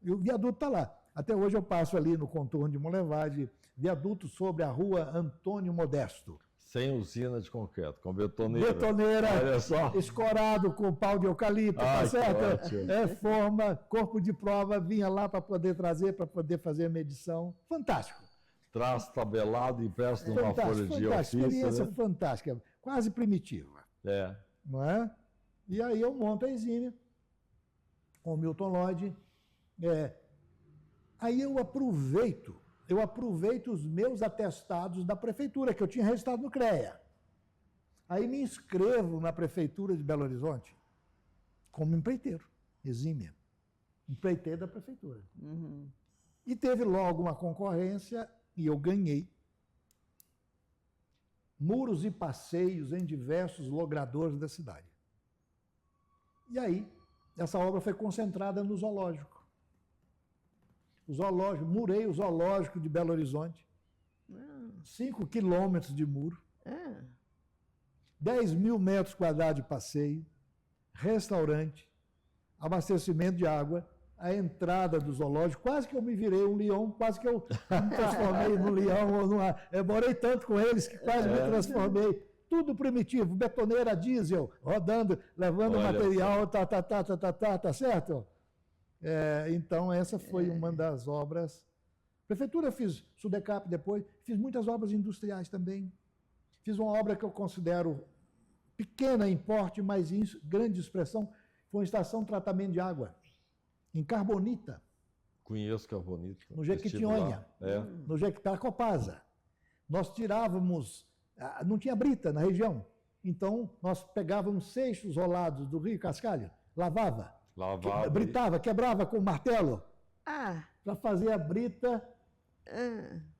e o viaduto está lá. Até hoje eu passo ali no contorno de Monlevade, viaduto sobre a rua Antônio Modesto. Sem usina de concreto, com betoneira. Betoneira, Olha só. escorado com pau de eucalipto, tá Ai, que certo? ótimo. Forma, corpo de prova, vinha lá para poder trazer, para poder fazer a medição. Fantástico. Traço tabelado, impresso numa folha de ofício. Experiência Né? fantástica, quase primitiva, não é? E aí eu monto a exímia com o Milton Lodge. Aí eu aproveito os meus atestados da prefeitura, que eu tinha registrado no CREA. Aí me inscrevo na prefeitura de Belo Horizonte como empreiteiro, exímia. Empreiteiro da prefeitura. E teve logo uma concorrência e eu ganhei. Muros e passeios em diversos logradouros da cidade. E aí, essa obra foi concentrada no zoológico. Murei o zoológico de Belo Horizonte. 5 quilômetros de muro. 10 mil metros quadrados de passeio, restaurante, abastecimento de água, a entrada do zoológico, quase que eu me virei um leão, quase que eu me transformei num leão. Eu morei tanto com eles que quase me transformei. Tudo primitivo, betoneira diesel, rodando, levando material, tá certo? Então, essa foi uma das obras. Prefeitura, eu fiz Sudecap depois, fiz muitas obras industriais também. Fiz uma obra que eu considero pequena em porte, mas em grande expressão, foi uma estação de tratamento de água, em Carbonita. Conheço Carbonita. No Jequitinhonha, no Jequitacopasa. Nós tirávamos, não tinha brita na região, então nós pegávamos seixos rolados do rio Cascalho, lavava, britava, quebrava com martelo, para fazer a brita.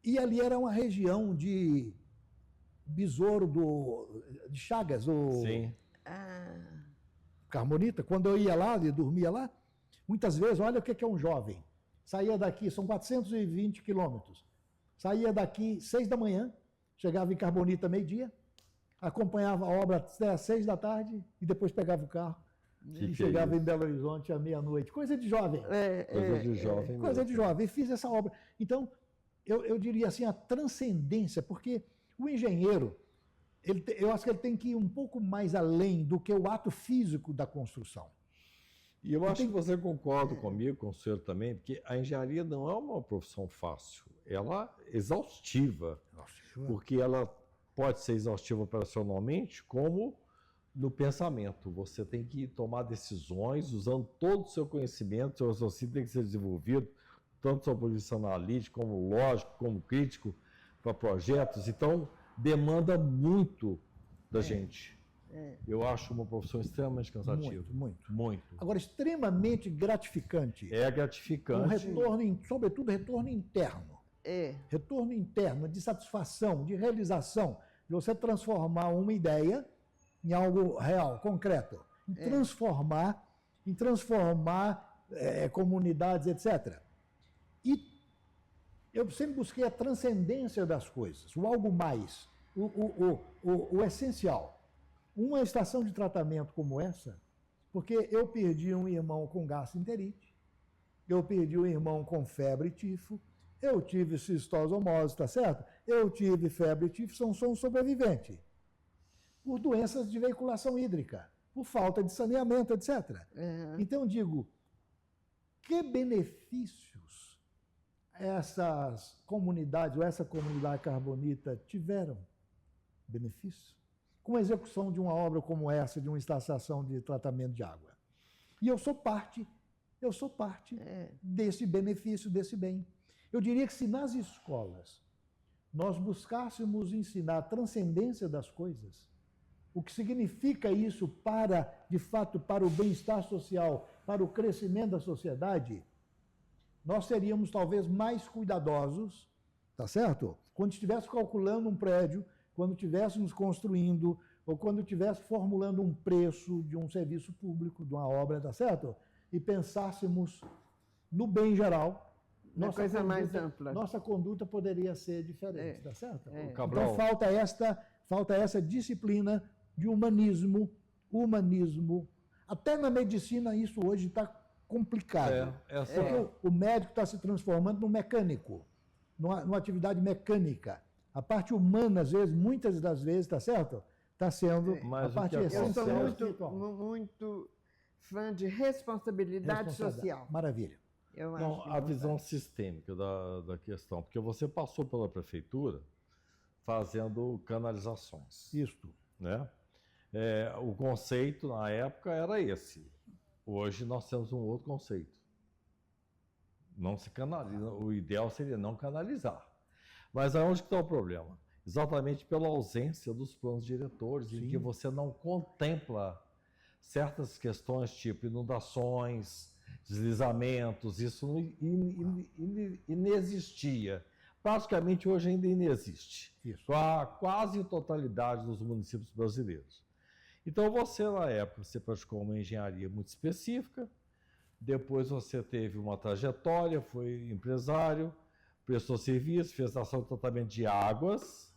E ali era uma região de besouro de Chagas, Sim. Carbonita. Quando eu ia lá e dormia lá, muitas vezes, olha o que é um jovem. Saía daqui, são 420 quilômetros. Saía daqui 6 da manhã, chegava em Carbonita meio-dia, acompanhava a obra até às 6 da tarde e depois pegava o carro e chegava em Belo Horizonte à meia-noite. Coisa de jovem. Coisa de jovem. Coisa de jovem. E fiz essa obra. Então, eu diria assim, a transcendência, porque o engenheiro, eu acho que ele tem que ir um pouco mais além do que o ato físico da construção. E eu acho que você concorda comigo, com o senhor também, porque a engenharia não é uma profissão fácil, ela é exaustiva, porque ela pode ser exaustiva operacionalmente, como no pensamento. Você tem que tomar decisões usando todo o seu conhecimento, seu raciocínio tem que ser desenvolvido, tanto do ponto de vista analítico, como lógico, como crítico, para projetos. Então, demanda muito da gente. Eu acho uma profissão extremamente cansativa. Muito. Agora, extremamente gratificante. É gratificante. Um retorno, sobretudo, retorno interno. Retorno interno, de satisfação, de realização, de você transformar uma ideia em algo real, concreto. em transformar comunidades, etc. E eu sempre busquei a transcendência das coisas, o algo mais, o essencial. Uma estação de tratamento como essa, porque eu perdi um irmão com gastroenterite, eu perdi um irmão com febre e tifo, eu tive cistosomose, tá certo? Eu tive febre e tifo, sou um sobrevivente. Por doenças de veiculação hídrica, por falta de saneamento, etc. Então, digo, que benefícios essas comunidades, ou essa comunidade carbonita tiveram? Benefícios? Com a execução de uma obra como essa, de uma estação de tratamento de água. E eu sou parte desse benefício, desse bem. Eu diria que se nas escolas nós buscássemos ensinar a transcendência das coisas, o que significa isso para, de fato, para o bem-estar social, para o crescimento da sociedade, nós seríamos talvez mais cuidadosos, tá certo? Quando estivéssemos calculando um prédio, quando estivéssemos construindo, ou quando estivéssemos formulando um preço de um serviço público, de uma obra, tá certo? E pensássemos no bem geral, uma coisa mais ampla. Nossa conduta poderia ser diferente, tá certo? Cabral. Então falta essa disciplina de humanismo. Até na medicina isso hoje está complicado. Porque o médico está se transformando num mecânico, numa atividade mecânica. A parte humana, às vezes, muitas das vezes, tá certo? Está sendo a parte essencial. Eu sou muito fã de responsabilidade social. Maravilha. Não, a visão sistêmica da questão, porque você passou pela prefeitura fazendo canalizações. Isso. Né? O conceito, na época, era esse. Hoje nós temos um outro conceito. Não se canaliza. O ideal seria não canalizar. Mas aonde está o problema? Exatamente pela ausência dos planos diretores, em que você não contempla certas questões, tipo inundações, deslizamentos, isso inexistia. Praticamente hoje ainda inexiste. Isso. Para quase totalidade dos municípios brasileiros. Então você, na época, você praticou uma engenharia muito específica, depois você teve uma trajetória, foi empresário, prestou serviço, fez estação de tratamento de águas,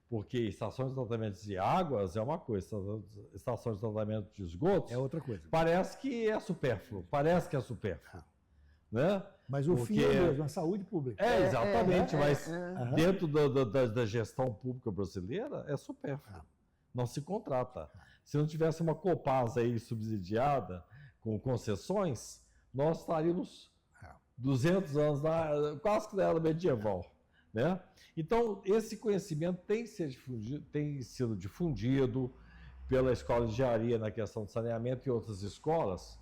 porque estação de tratamento de águas é uma coisa, estação de tratamento de esgotos é outra coisa. Parece que é supérfluo, né? Mas o fim é mesmo, a saúde pública. Exatamente, mas dentro da gestão pública brasileira é supérfluo, não se contrata. Se não tivesse uma Copasa aí subsidiada, com concessões, nós estaríamos 200 anos, quase que na era medieval. Né? Então, esse conhecimento tem sido difundido pela Escola de Engenharia na questão de saneamento e outras escolas.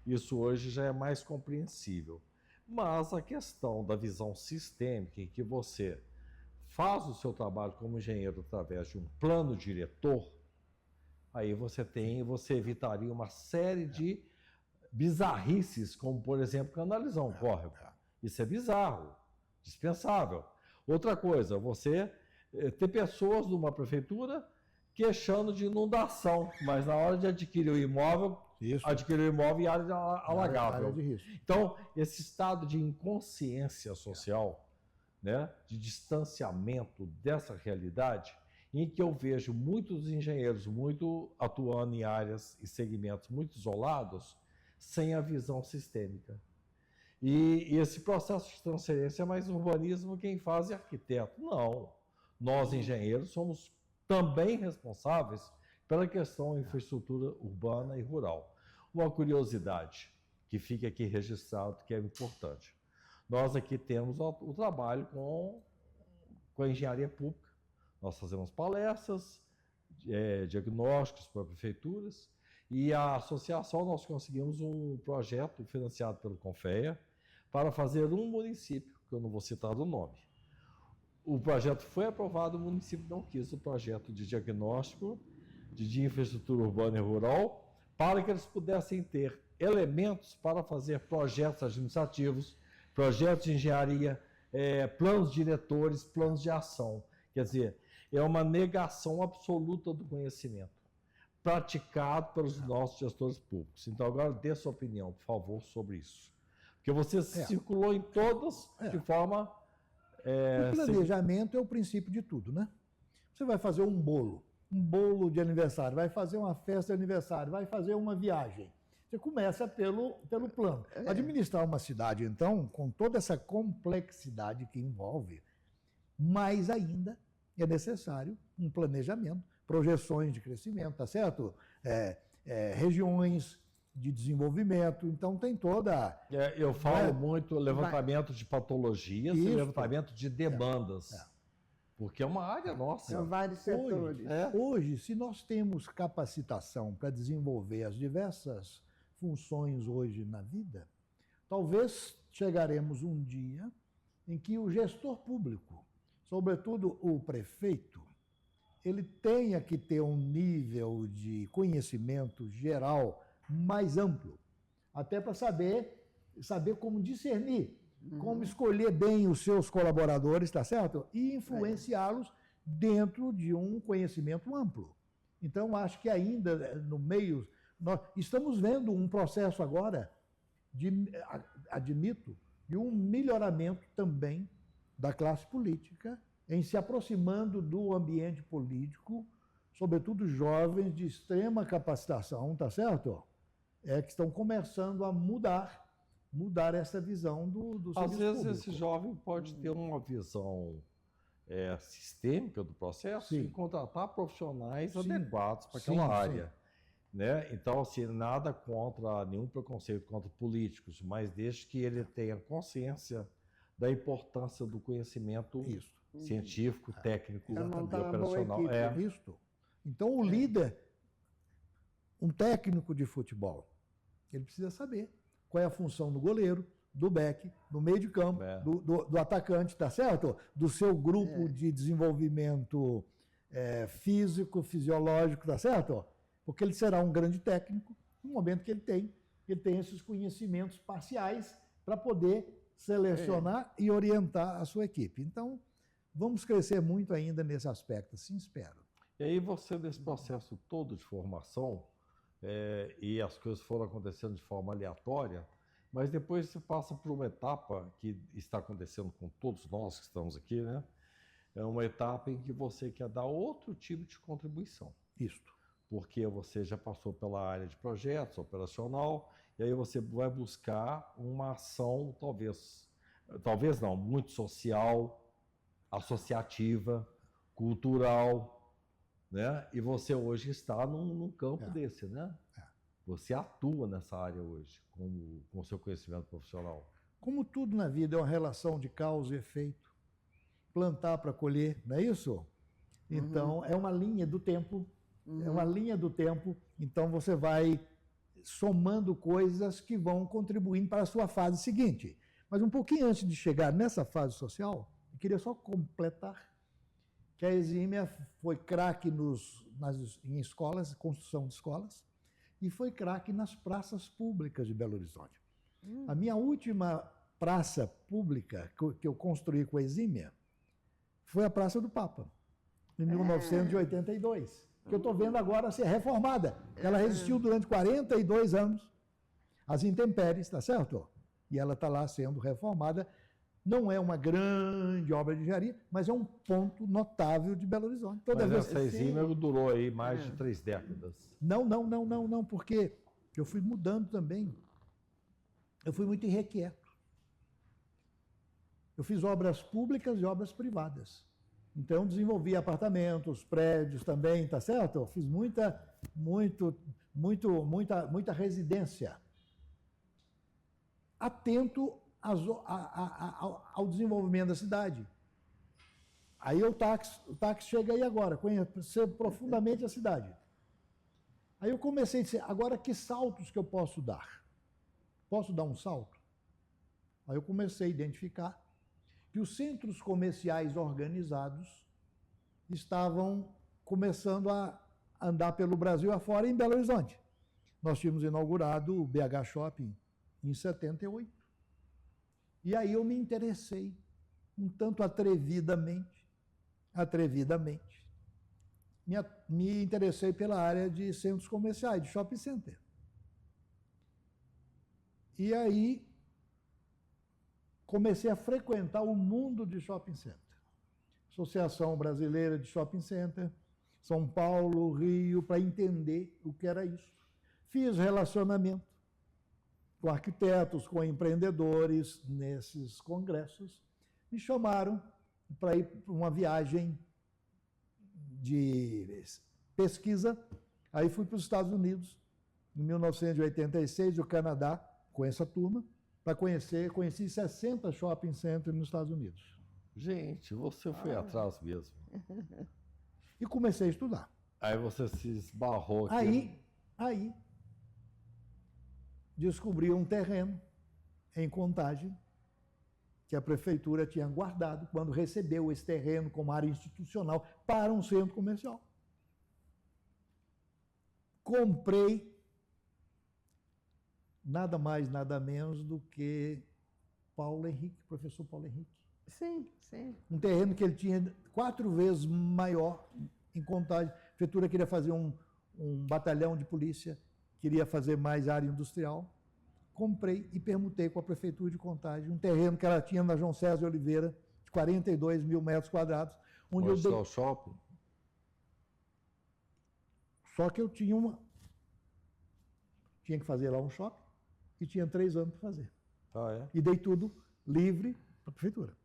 Isso hoje já é mais compreensível. Mas a questão da visão sistêmica, em que você faz o seu trabalho como engenheiro através de um plano diretor, aí você evitaria uma série de bizarrices, como, por exemplo, canalizar um córrego. Isso é bizarro, dispensável. Outra coisa, você ter pessoas numa prefeitura queixando de inundação, mas na hora de adquirir o imóvel, adquiriu o imóvel em área alagável. Área de risco. Então, esse estado de inconsciência social, né, de distanciamento dessa realidade, em que eu vejo muitos engenheiros atuando em áreas e segmentos muito isolados, sem a visão sistêmica. E esse processo de transferência é mais urbanismo, quem faz é arquiteto. Não. Nós, engenheiros, somos também responsáveis pela questão da infraestrutura urbana e rural. Uma curiosidade que fica aqui registrado, que é importante. Nós aqui temos o trabalho com a engenharia pública. Nós fazemos palestras, diagnósticos para prefeituras, e a associação nós conseguimos um projeto financiado pelo Confea para fazer um município, que eu não vou citar o nome. O projeto foi aprovado, o município não quis o projeto de diagnóstico de infraestrutura urbana e rural, para que eles pudessem ter elementos para fazer projetos administrativos, projetos de engenharia, planos diretores, planos de ação. Quer dizer, é uma negação absoluta do conhecimento. praticado pelos nossos gestores públicos. Então, agora dê sua opinião, por favor, sobre isso. Porque você circulou em todas de forma... O planejamento é o princípio de tudo, né? Você vai fazer um bolo de aniversário, vai fazer uma festa de aniversário, vai fazer uma viagem. Você começa pelo plano. Administrar uma cidade, então, com toda essa complexidade que envolve, mais ainda é necessário um planejamento, projeções de crescimento, tá certo? Regiões de desenvolvimento, então tem toda... eu falo muito levantamento de patologias e levantamento de demandas, porque é uma área nossa. São vários setores. Hoje, se nós temos capacitação para desenvolver as diversas funções hoje na vida, talvez chegaremos um dia em que o gestor público, sobretudo o prefeito, ele tenha que ter um nível de conhecimento geral mais amplo, até para saber como discernir, como escolher bem os seus colaboradores, tá certo? E influenciá-los dentro de um conhecimento amplo. Então, acho que ainda no meio... Nós estamos vendo um processo agora, admito, de um melhoramento também da classe política, em se aproximando do ambiente político, sobretudo jovens de extrema capacitação, tá certo? Que estão começando a mudar essa visão do serviço Às vezes público. esse jovem pode ter uma visão sistêmica do processo e contratar profissionais adequados para aquela área. Né? Então, assim, nada contra, nenhum preconceito contra políticos, mas desde que ele tenha consciência da importância do conhecimento científico, técnico e operacional. Isso. Então, o líder, um técnico de futebol, ele precisa saber qual é a função do goleiro, do back, do meio de campo, do atacante, tá certo? Do seu grupo de desenvolvimento físico, fisiológico, tá certo? Porque ele será um grande técnico no momento que ele tem esses conhecimentos parciais para poder selecionar e orientar a sua equipe. Então, vamos crescer muito ainda nesse aspecto, assim espero. E aí você, nesse processo todo de formação, e as coisas foram acontecendo de forma aleatória, mas depois você passa por uma etapa que está acontecendo com todos nós que estamos aqui, né? É uma etapa em que você quer dar outro tipo de contribuição. Isso. Porque você já passou pela área de projetos, operacional, e aí você vai buscar uma ação, talvez não, muito social, associativa, cultural, né? E você hoje está num campo desse, né? Você atua nessa área hoje, com o seu conhecimento profissional. Como tudo na vida é uma relação de causa e efeito. Plantar para colher, não é isso? Então, é uma linha do tempo. É uma linha do tempo, então você vai somando coisas que vão contribuindo para a sua fase seguinte. Mas um pouquinho antes de chegar nessa fase social, eu queria só completar que a Exímia foi craque em escolas, construção de escolas, e foi craque nas praças públicas de Belo Horizonte. A minha última praça pública que eu construí com a Exímia foi a Praça do Papa, em 1982. Que eu estou vendo agora ser reformada. Ela resistiu durante 42 anos às intempéries, tá certo? E ela está lá sendo reformada. Não é uma grande obra de engenharia, mas é um ponto notável de Belo Horizonte. Mas essa Exímia durou aí mais de 3 décadas. Não, porque eu fui mudando também. Eu fui muito irrequieto. Eu fiz obras públicas e obras privadas. Então, desenvolvi apartamentos, prédios também, tá certo? Eu fiz muita residência. Atento ao desenvolvimento da cidade. Aí o táxi chega aí agora, conhecer profundamente a cidade. Aí eu comecei a dizer, agora que saltos que eu posso dar? Posso dar um salto? Aí eu comecei a identificar que os centros comerciais organizados estavam começando a andar pelo Brasil afora em Belo Horizonte. Nós tínhamos inaugurado o BH Shopping em 78. E aí eu me interessei, um tanto atrevidamente, me interessei pela área de centros comerciais, de shopping center. E aí comecei a frequentar o mundo de shopping center. Associação Brasileira de Shopping Center, São Paulo, Rio, para entender o que era isso. Fiz relacionamento com arquitetos, com empreendedores nesses congressos. Me chamaram para ir para uma viagem de pesquisa. Aí fui para os Estados Unidos, em 1986, o Canadá, com essa turma, para conheci 60 shopping centers nos Estados Unidos. Gente, você foi atrás mesmo. E comecei a estudar. Aí você se esbarrou aqui. Aí descobri um terreno em Contagem que a prefeitura tinha guardado quando recebeu esse terreno como área institucional para um centro comercial. Comprei nada mais, nada menos do que Paulo Henrique, professor Paulo Henrique. Sim, sim. Um terreno que ele tinha 4 vezes maior em Contagem. A prefeitura queria fazer um batalhão de polícia, queria fazer mais área industrial. Comprei e permutei com a prefeitura de Contagem um terreno que ela tinha na João César de Oliveira, de 42 mil metros quadrados. Onde está o shopping? Só que eu tinha que fazer lá um shopping e tinha 3 anos para fazer. Ah, é? E dei tudo livre para a prefeitura.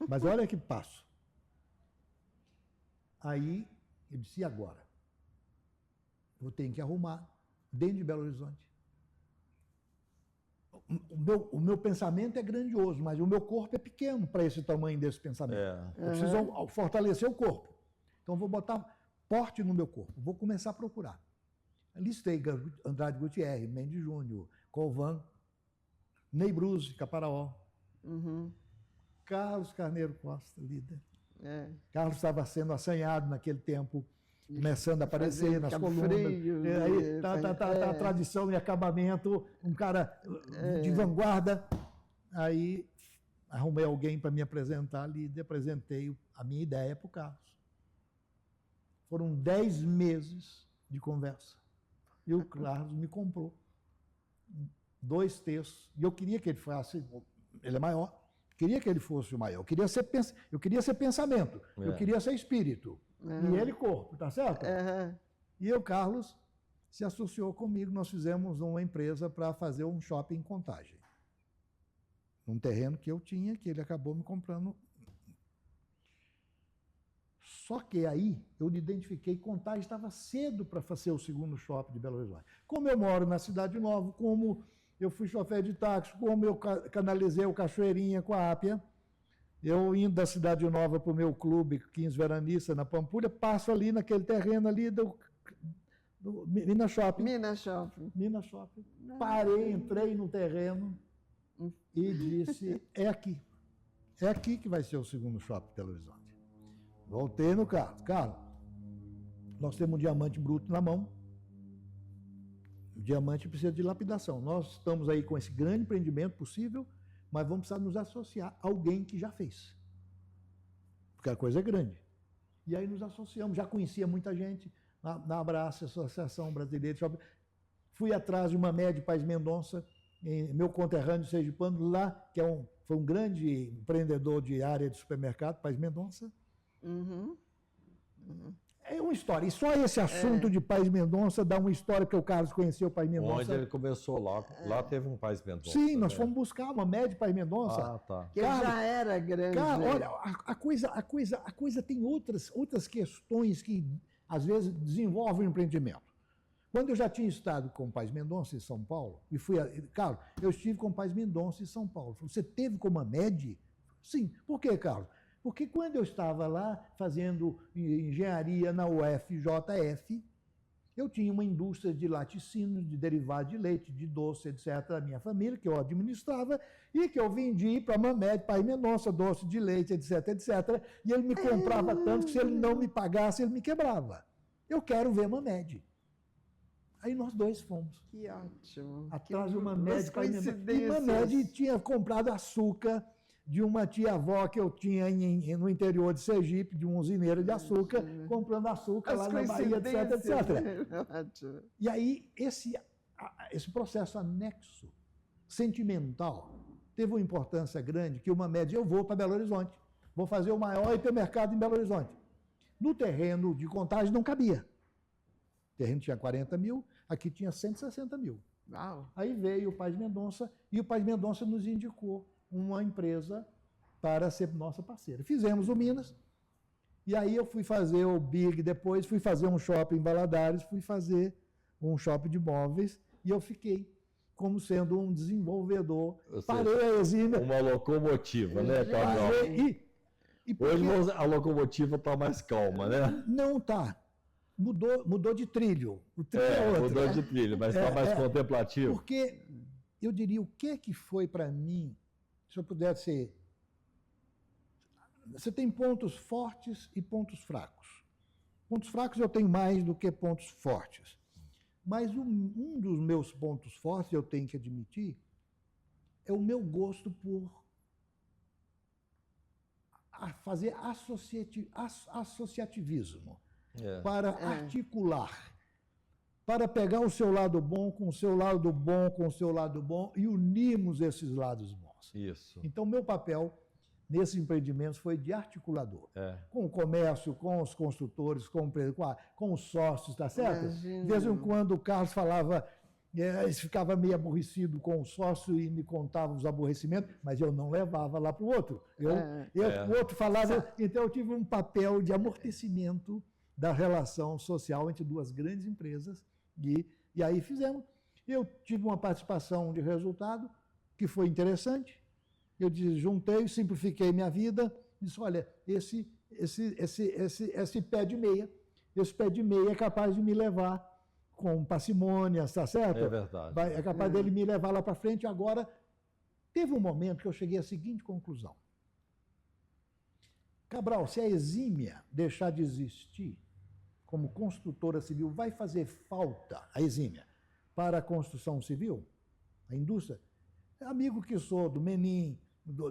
Mas olha que passo. Aí eu disse, e agora? Eu tenho que arrumar dentro de Belo Horizonte. O meu pensamento é grandioso, mas o meu corpo é pequeno para esse tamanho desse pensamento. Eu preciso fortalecer o corpo. Então vou botar porte no meu corpo. Vou começar a procurar. Listei Andrade Gutierrez, Mendes Júnior, Colvan, Ney Bruse, Caparaó. Carlos Carneiro Costa, líder. Carlos estava sendo assanhado naquele tempo, começando a aparecer nas colunas. Aí a tradição e acabamento, um cara de vanguarda. Aí arrumei alguém para me apresentar ali, apresentei a minha ideia para o Carlos. Foram 10 meses de conversa. E o Carlos me comprou 2 terços. E eu queria que ele fosse, ele é maior, queria que ele fosse o maior. Eu queria ser pensamento, eu queria ser espírito. E ele corpo, tá certo? E o Carlos se associou comigo, nós fizemos uma empresa para fazer um shopping em Contagem. Um terreno que eu tinha, que ele acabou me comprando. Só que aí eu identifiquei que Contagem estava cedo para fazer o segundo shopping de Belo Horizonte. Como eu moro na Cidade Nova, como eu fui chofer de táxi, como eu canalizei o Cachoeirinha com a Ápia, eu indo da Cidade Nova para o meu clube, 15 Veranistas, na Pampulha, passo ali naquele terreno ali do Minas Shopping. Minas Shopping. Minas Shopping. Parei, entrei no terreno e disse, é aqui. É aqui que vai ser o segundo shopping de Belo Horizonte. Voltei no Carlos. Carlos, nós temos um diamante bruto na mão. O diamante precisa de lapidação. Nós estamos aí com esse grande empreendimento possível, mas vamos precisar nos associar a alguém que já fez. Porque a coisa é grande. E aí nos associamos. Já conhecia muita gente na Abraça, Associação Brasileira de Shopping. Fui atrás de uma média Paz Mendonça, meu conterrâneo sergipano, lá, que foi um grande empreendedor de área de supermercado, Paz Mendonça. É uma história. E só esse assunto de Paz Mendonça dá uma história, porque o Carlos conheceu o Paz Mendonça. Onde ele começou lá. Lá teve um Paz Mendonça. Sim, nós fomos buscar uma média Paz Mendonça. Ah, tá. Que já era grande. Cara, olha, a coisa tem outras questões que, às vezes, desenvolvem o empreendimento. Quando eu já tinha estado com o Paz Mendonça em São Paulo, e fui Carlos, eu estive com o Paz Mendonça em São Paulo. Você teve como a média? Sim. Por quê, Carlos? Porque quando eu estava lá fazendo engenharia na UFJF, eu tinha uma indústria de laticínios, de derivados de leite, de doce, etc., da minha família, que eu administrava, e que eu vendi para a Mamed, Paz Mendonça, doce de leite, etc., etc., e ele me comprava tanto que se ele não me pagasse, ele me quebrava. Eu quero ver Mamed. Aí nós dois fomos. Que ótimo. Atrás de uma Mamed, Paz Mendonça. e Mamed tinha comprado açúcar, de uma tia-avó que eu tinha no interior de Sergipe, de um usineiro de açúcar, comprando açúcar lá na Bahia, etc, etc. Ótimo. E aí, esse processo anexo, sentimental, teve uma importância grande, que uma média, eu vou para Belo Horizonte, vou fazer o maior hipermercado em Belo Horizonte. No terreno de Contagem não cabia. O terreno tinha 40 mil, aqui tinha 160 mil. Uau. Aí veio o Paz Mendonça, e o Paz Mendonça nos indicou uma empresa para ser nossa parceira. Fizemos o Minas, e aí eu fui fazer o Big depois, fui fazer um shopping em Valadares, fui fazer um shopping de móveis, e eu fiquei como sendo um desenvolvedor. Ou seja, Parei a exímia. uma locomotiva, né, Cabral? Hoje a locomotiva está mais calma, né? Não está. Mudou de trilho. O trilho é outro. Mudou de trilho, mas está mais contemplativo. Porque eu diria, o que foi para mim, se eu pudesse... Você tem pontos fortes e pontos fracos. Pontos fracos eu tenho mais do que pontos fortes. Mas um dos meus pontos fortes, eu tenho que admitir, é o meu gosto por fazer associativismo, para articular, para pegar o seu lado bom com o seu lado bom, com o seu lado bom, e unirmos esses lados bons. Isso. Então, meu papel nesses empreendimentos foi de articulador. Com o comércio, com os construtores, com os sócios, tá certo? Imagina. De vez em quando o Carlos falava, ele ficava meio aborrecido com o sócio e me contava os aborrecimentos, mas eu não levava lá para o outro. O outro falava, então eu tive um papel de amortecimento da relação social entre duas grandes empresas, e aí fizemos. Eu tive uma participação de resultado que foi interessante. Eu juntei, simplifiquei minha vida, disse, olha, esse pé de meia, é capaz de me levar com parcimônia, está certo? É verdade. É capaz dele me levar lá para frente. Agora, teve um momento que eu cheguei à seguinte conclusão. Cabral, se a Exímia deixar de existir como construtora civil, vai fazer falta, a Exímia, para a construção civil, a indústria? Amigo que sou do Menin,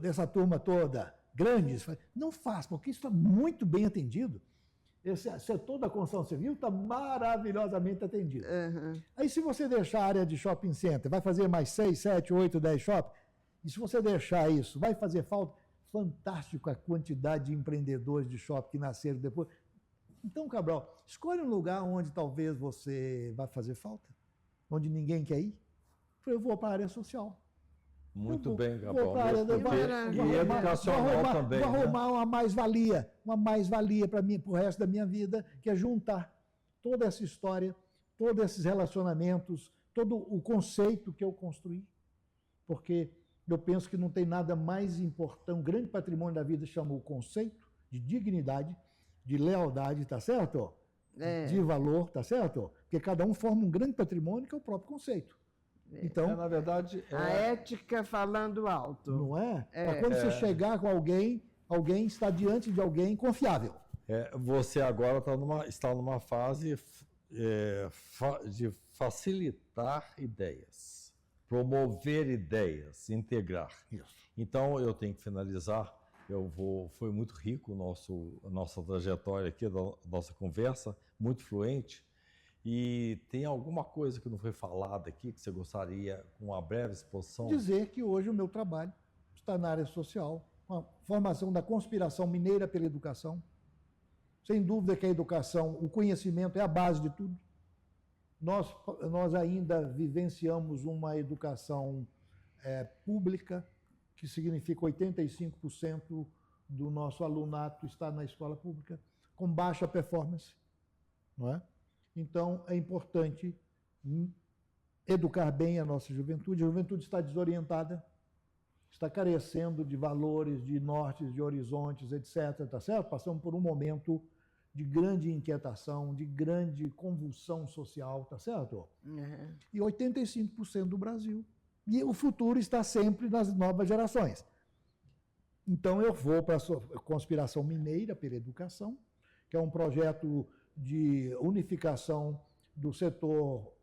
dessa turma toda, grandes, não faz, porque isso está muito bem atendido. Esse setor da construção civil está maravilhosamente atendido. Aí, se você deixar a área de shopping center, vai fazer mais 6, 7, 8, 10 shopping, e se você deixar isso, vai fazer falta? Fantástico a quantidade de empreendedores de shopping que nasceram depois. Então, Cabral, escolhe um lugar onde talvez você vai fazer falta, onde ninguém quer ir. Eu vou para a área social. Muito bem, Cabral. E educacional também. Vou arrumar uma mais-valia para mim, para o resto da minha vida, que é juntar toda essa história, todos esses relacionamentos, todo o conceito que eu construí. Porque eu penso que não tem nada mais importante, um grande patrimônio da vida chama o conceito de dignidade, de lealdade, tá certo? De valor, tá certo? Porque cada um forma um grande patrimônio que é o próprio conceito. Então, na verdade, a ética falando alto. Não é? Para quando você chegar com alguém está diante de alguém confiável. Você agora está numa fase de facilitar ideias, promover ideias, integrar. Isso. Então, eu tenho que finalizar. Foi muito rico a nossa trajetória aqui, da nossa conversa, muito fluente. E tem alguma coisa que não foi falada aqui que você gostaria, com uma breve exposição? Dizer que hoje o meu trabalho está na área social, com a formação da conspiração mineira pela educação. Sem dúvida que a educação, o conhecimento é a base de tudo. Nós ainda vivenciamos uma educação pública, que significa 85% do nosso alunato está na escola pública, com baixa performance, não é? Então, é importante educar bem a nossa juventude. A juventude está desorientada, está carecendo de valores, de nortes, de horizontes, etc. Tá certo? Passamos por um momento de grande inquietação, de grande convulsão social, tá certo? E 85% do Brasil. E o futuro está sempre nas novas gerações. Então, eu vou para a Conspiração Mineira pela Educação, que é um projeto de unificação do setor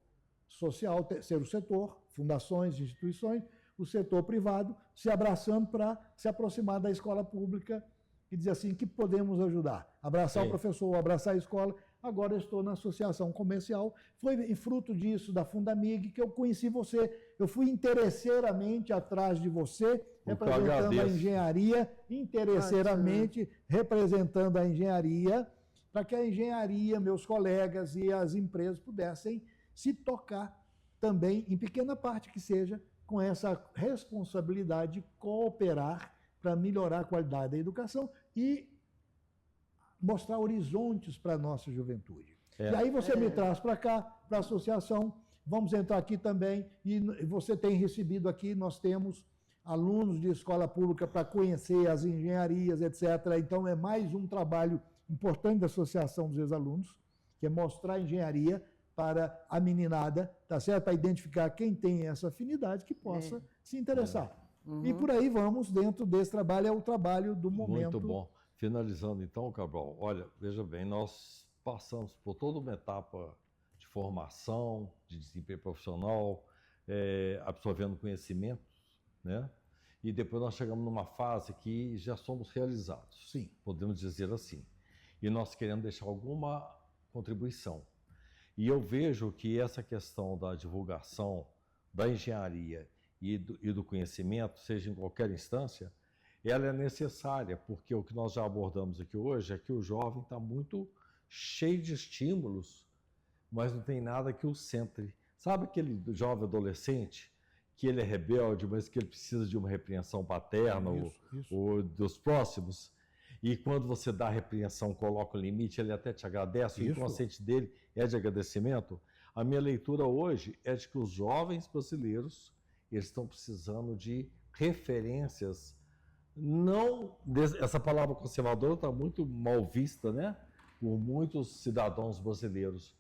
social, terceiro setor, fundações, instituições, o setor privado se abraçando para se aproximar da escola pública e dizer assim, que podemos ajudar? Abraçar o professor, abraçar a escola. Agora eu estou na associação comercial. Foi fruto disso, da Fundamig, que eu conheci você. Eu fui interesseiramente atrás de você, representando a engenharia, interesseiramente representando a engenharia, para que a engenharia, meus colegas e as empresas pudessem se tocar também, em pequena parte que seja, com essa responsabilidade de cooperar para melhorar a qualidade da educação e mostrar horizontes para a nossa juventude. E aí você me traz para cá, para a associação, vamos entrar aqui também, e você tem recebido aqui, nós temos alunos de escola pública para conhecer as engenharias, etc. Então é mais um trabalho importante da Associação dos Ex-Alunos, que é mostrar a engenharia para a meninada, tá certo? Para identificar quem tem essa afinidade que possa se interessar. E por aí vamos, dentro desse trabalho, é o trabalho do momento. Muito bom. Finalizando então, Cabral, olha, veja bem, nós passamos por toda uma etapa de formação, de desempenho profissional, absorvendo conhecimentos, né? E depois nós chegamos numa fase que já somos realizados, sim, podemos dizer assim. E nós queremos deixar alguma contribuição. E eu vejo que essa questão da divulgação da engenharia e do conhecimento, seja em qualquer instância, ela é necessária, porque o que nós já abordamos aqui hoje é que o jovem está muito cheio de estímulos, mas não tem nada que o centre. Sabe aquele jovem adolescente que ele é rebelde, mas que ele precisa de uma repreensão paterna ou dos próximos? E quando você dá a repreensão, coloca o limite, ele até te agradece, o inconsciente dele é de agradecimento. A minha leitura hoje é de que os jovens brasileiros eles estão precisando de referências. Não, essa palavra conservadora está muito mal vista, né? Por muitos cidadãos brasileiros.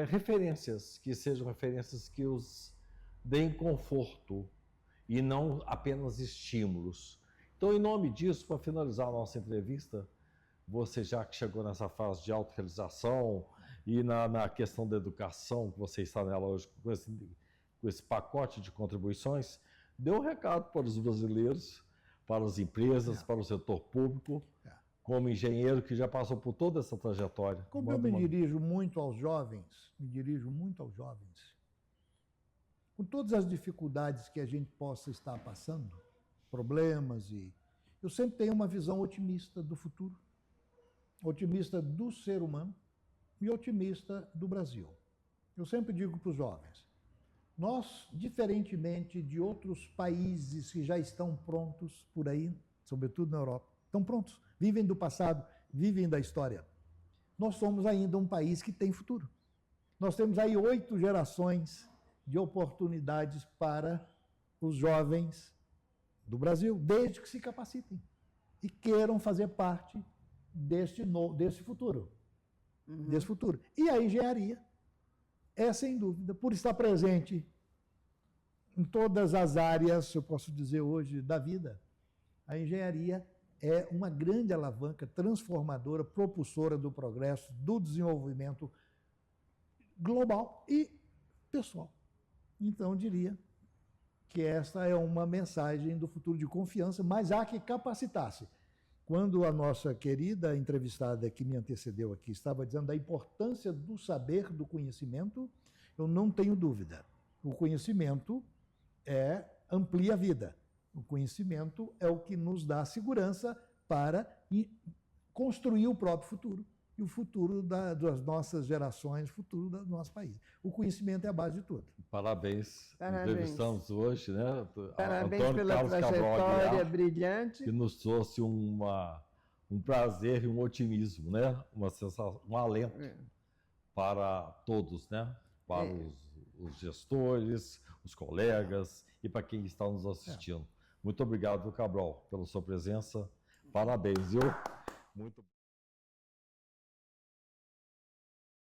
Referências que sejam referências que os deem conforto e não apenas estímulos. Então, em nome disso, para finalizar a nossa entrevista, você já que chegou nessa fase de autorrealização e na questão da educação, que você está nela hoje, com esse pacote de contribuições, dê um recado para os brasileiros, para as empresas, para o setor público, como engenheiro que já passou por toda essa trajetória. Como eu me dirijo muito aos jovens, com todas as dificuldades que a gente possa estar passando, problemas, e eu sempre tenho uma visão otimista do futuro, otimista do ser humano e otimista do Brasil. Eu sempre digo para os jovens, nós, diferentemente de outros países que já estão prontos por aí, sobretudo na Europa, estão prontos, vivem do passado, vivem da história. Nós somos ainda um país que tem futuro. Nós temos aí 8 gerações de oportunidades para os jovens do Brasil, desde que se capacitem e queiram fazer parte desse futuro. Desse futuro. E a engenharia é, sem dúvida, por estar presente em todas as áreas, eu posso dizer hoje, da vida, a engenharia é uma grande alavanca transformadora, propulsora do progresso, do desenvolvimento global e pessoal. Então, eu diria que esta é uma mensagem do futuro de confiança, mas há que capacitar-se. Quando a nossa querida entrevistada que me antecedeu aqui estava dizendo da importância do saber, do conhecimento, eu não tenho dúvida. O conhecimento amplia a vida. O conhecimento é o que nos dá segurança para construir o próprio futuro. E o futuro das nossas gerações, o futuro do nosso país. O conhecimento é a base de tudo. Parabéns. Entrevistamos hoje, né? Parabéns Antônio pela Carlos trajetória Cabral, brilhante. que nos trouxe um prazer e um otimismo, né? Uma sensação, um alento para todos, né? Para os gestores, os colegas e para quem está nos assistindo. Muito obrigado, Cabral, pela sua presença. Parabéns, viu? Muito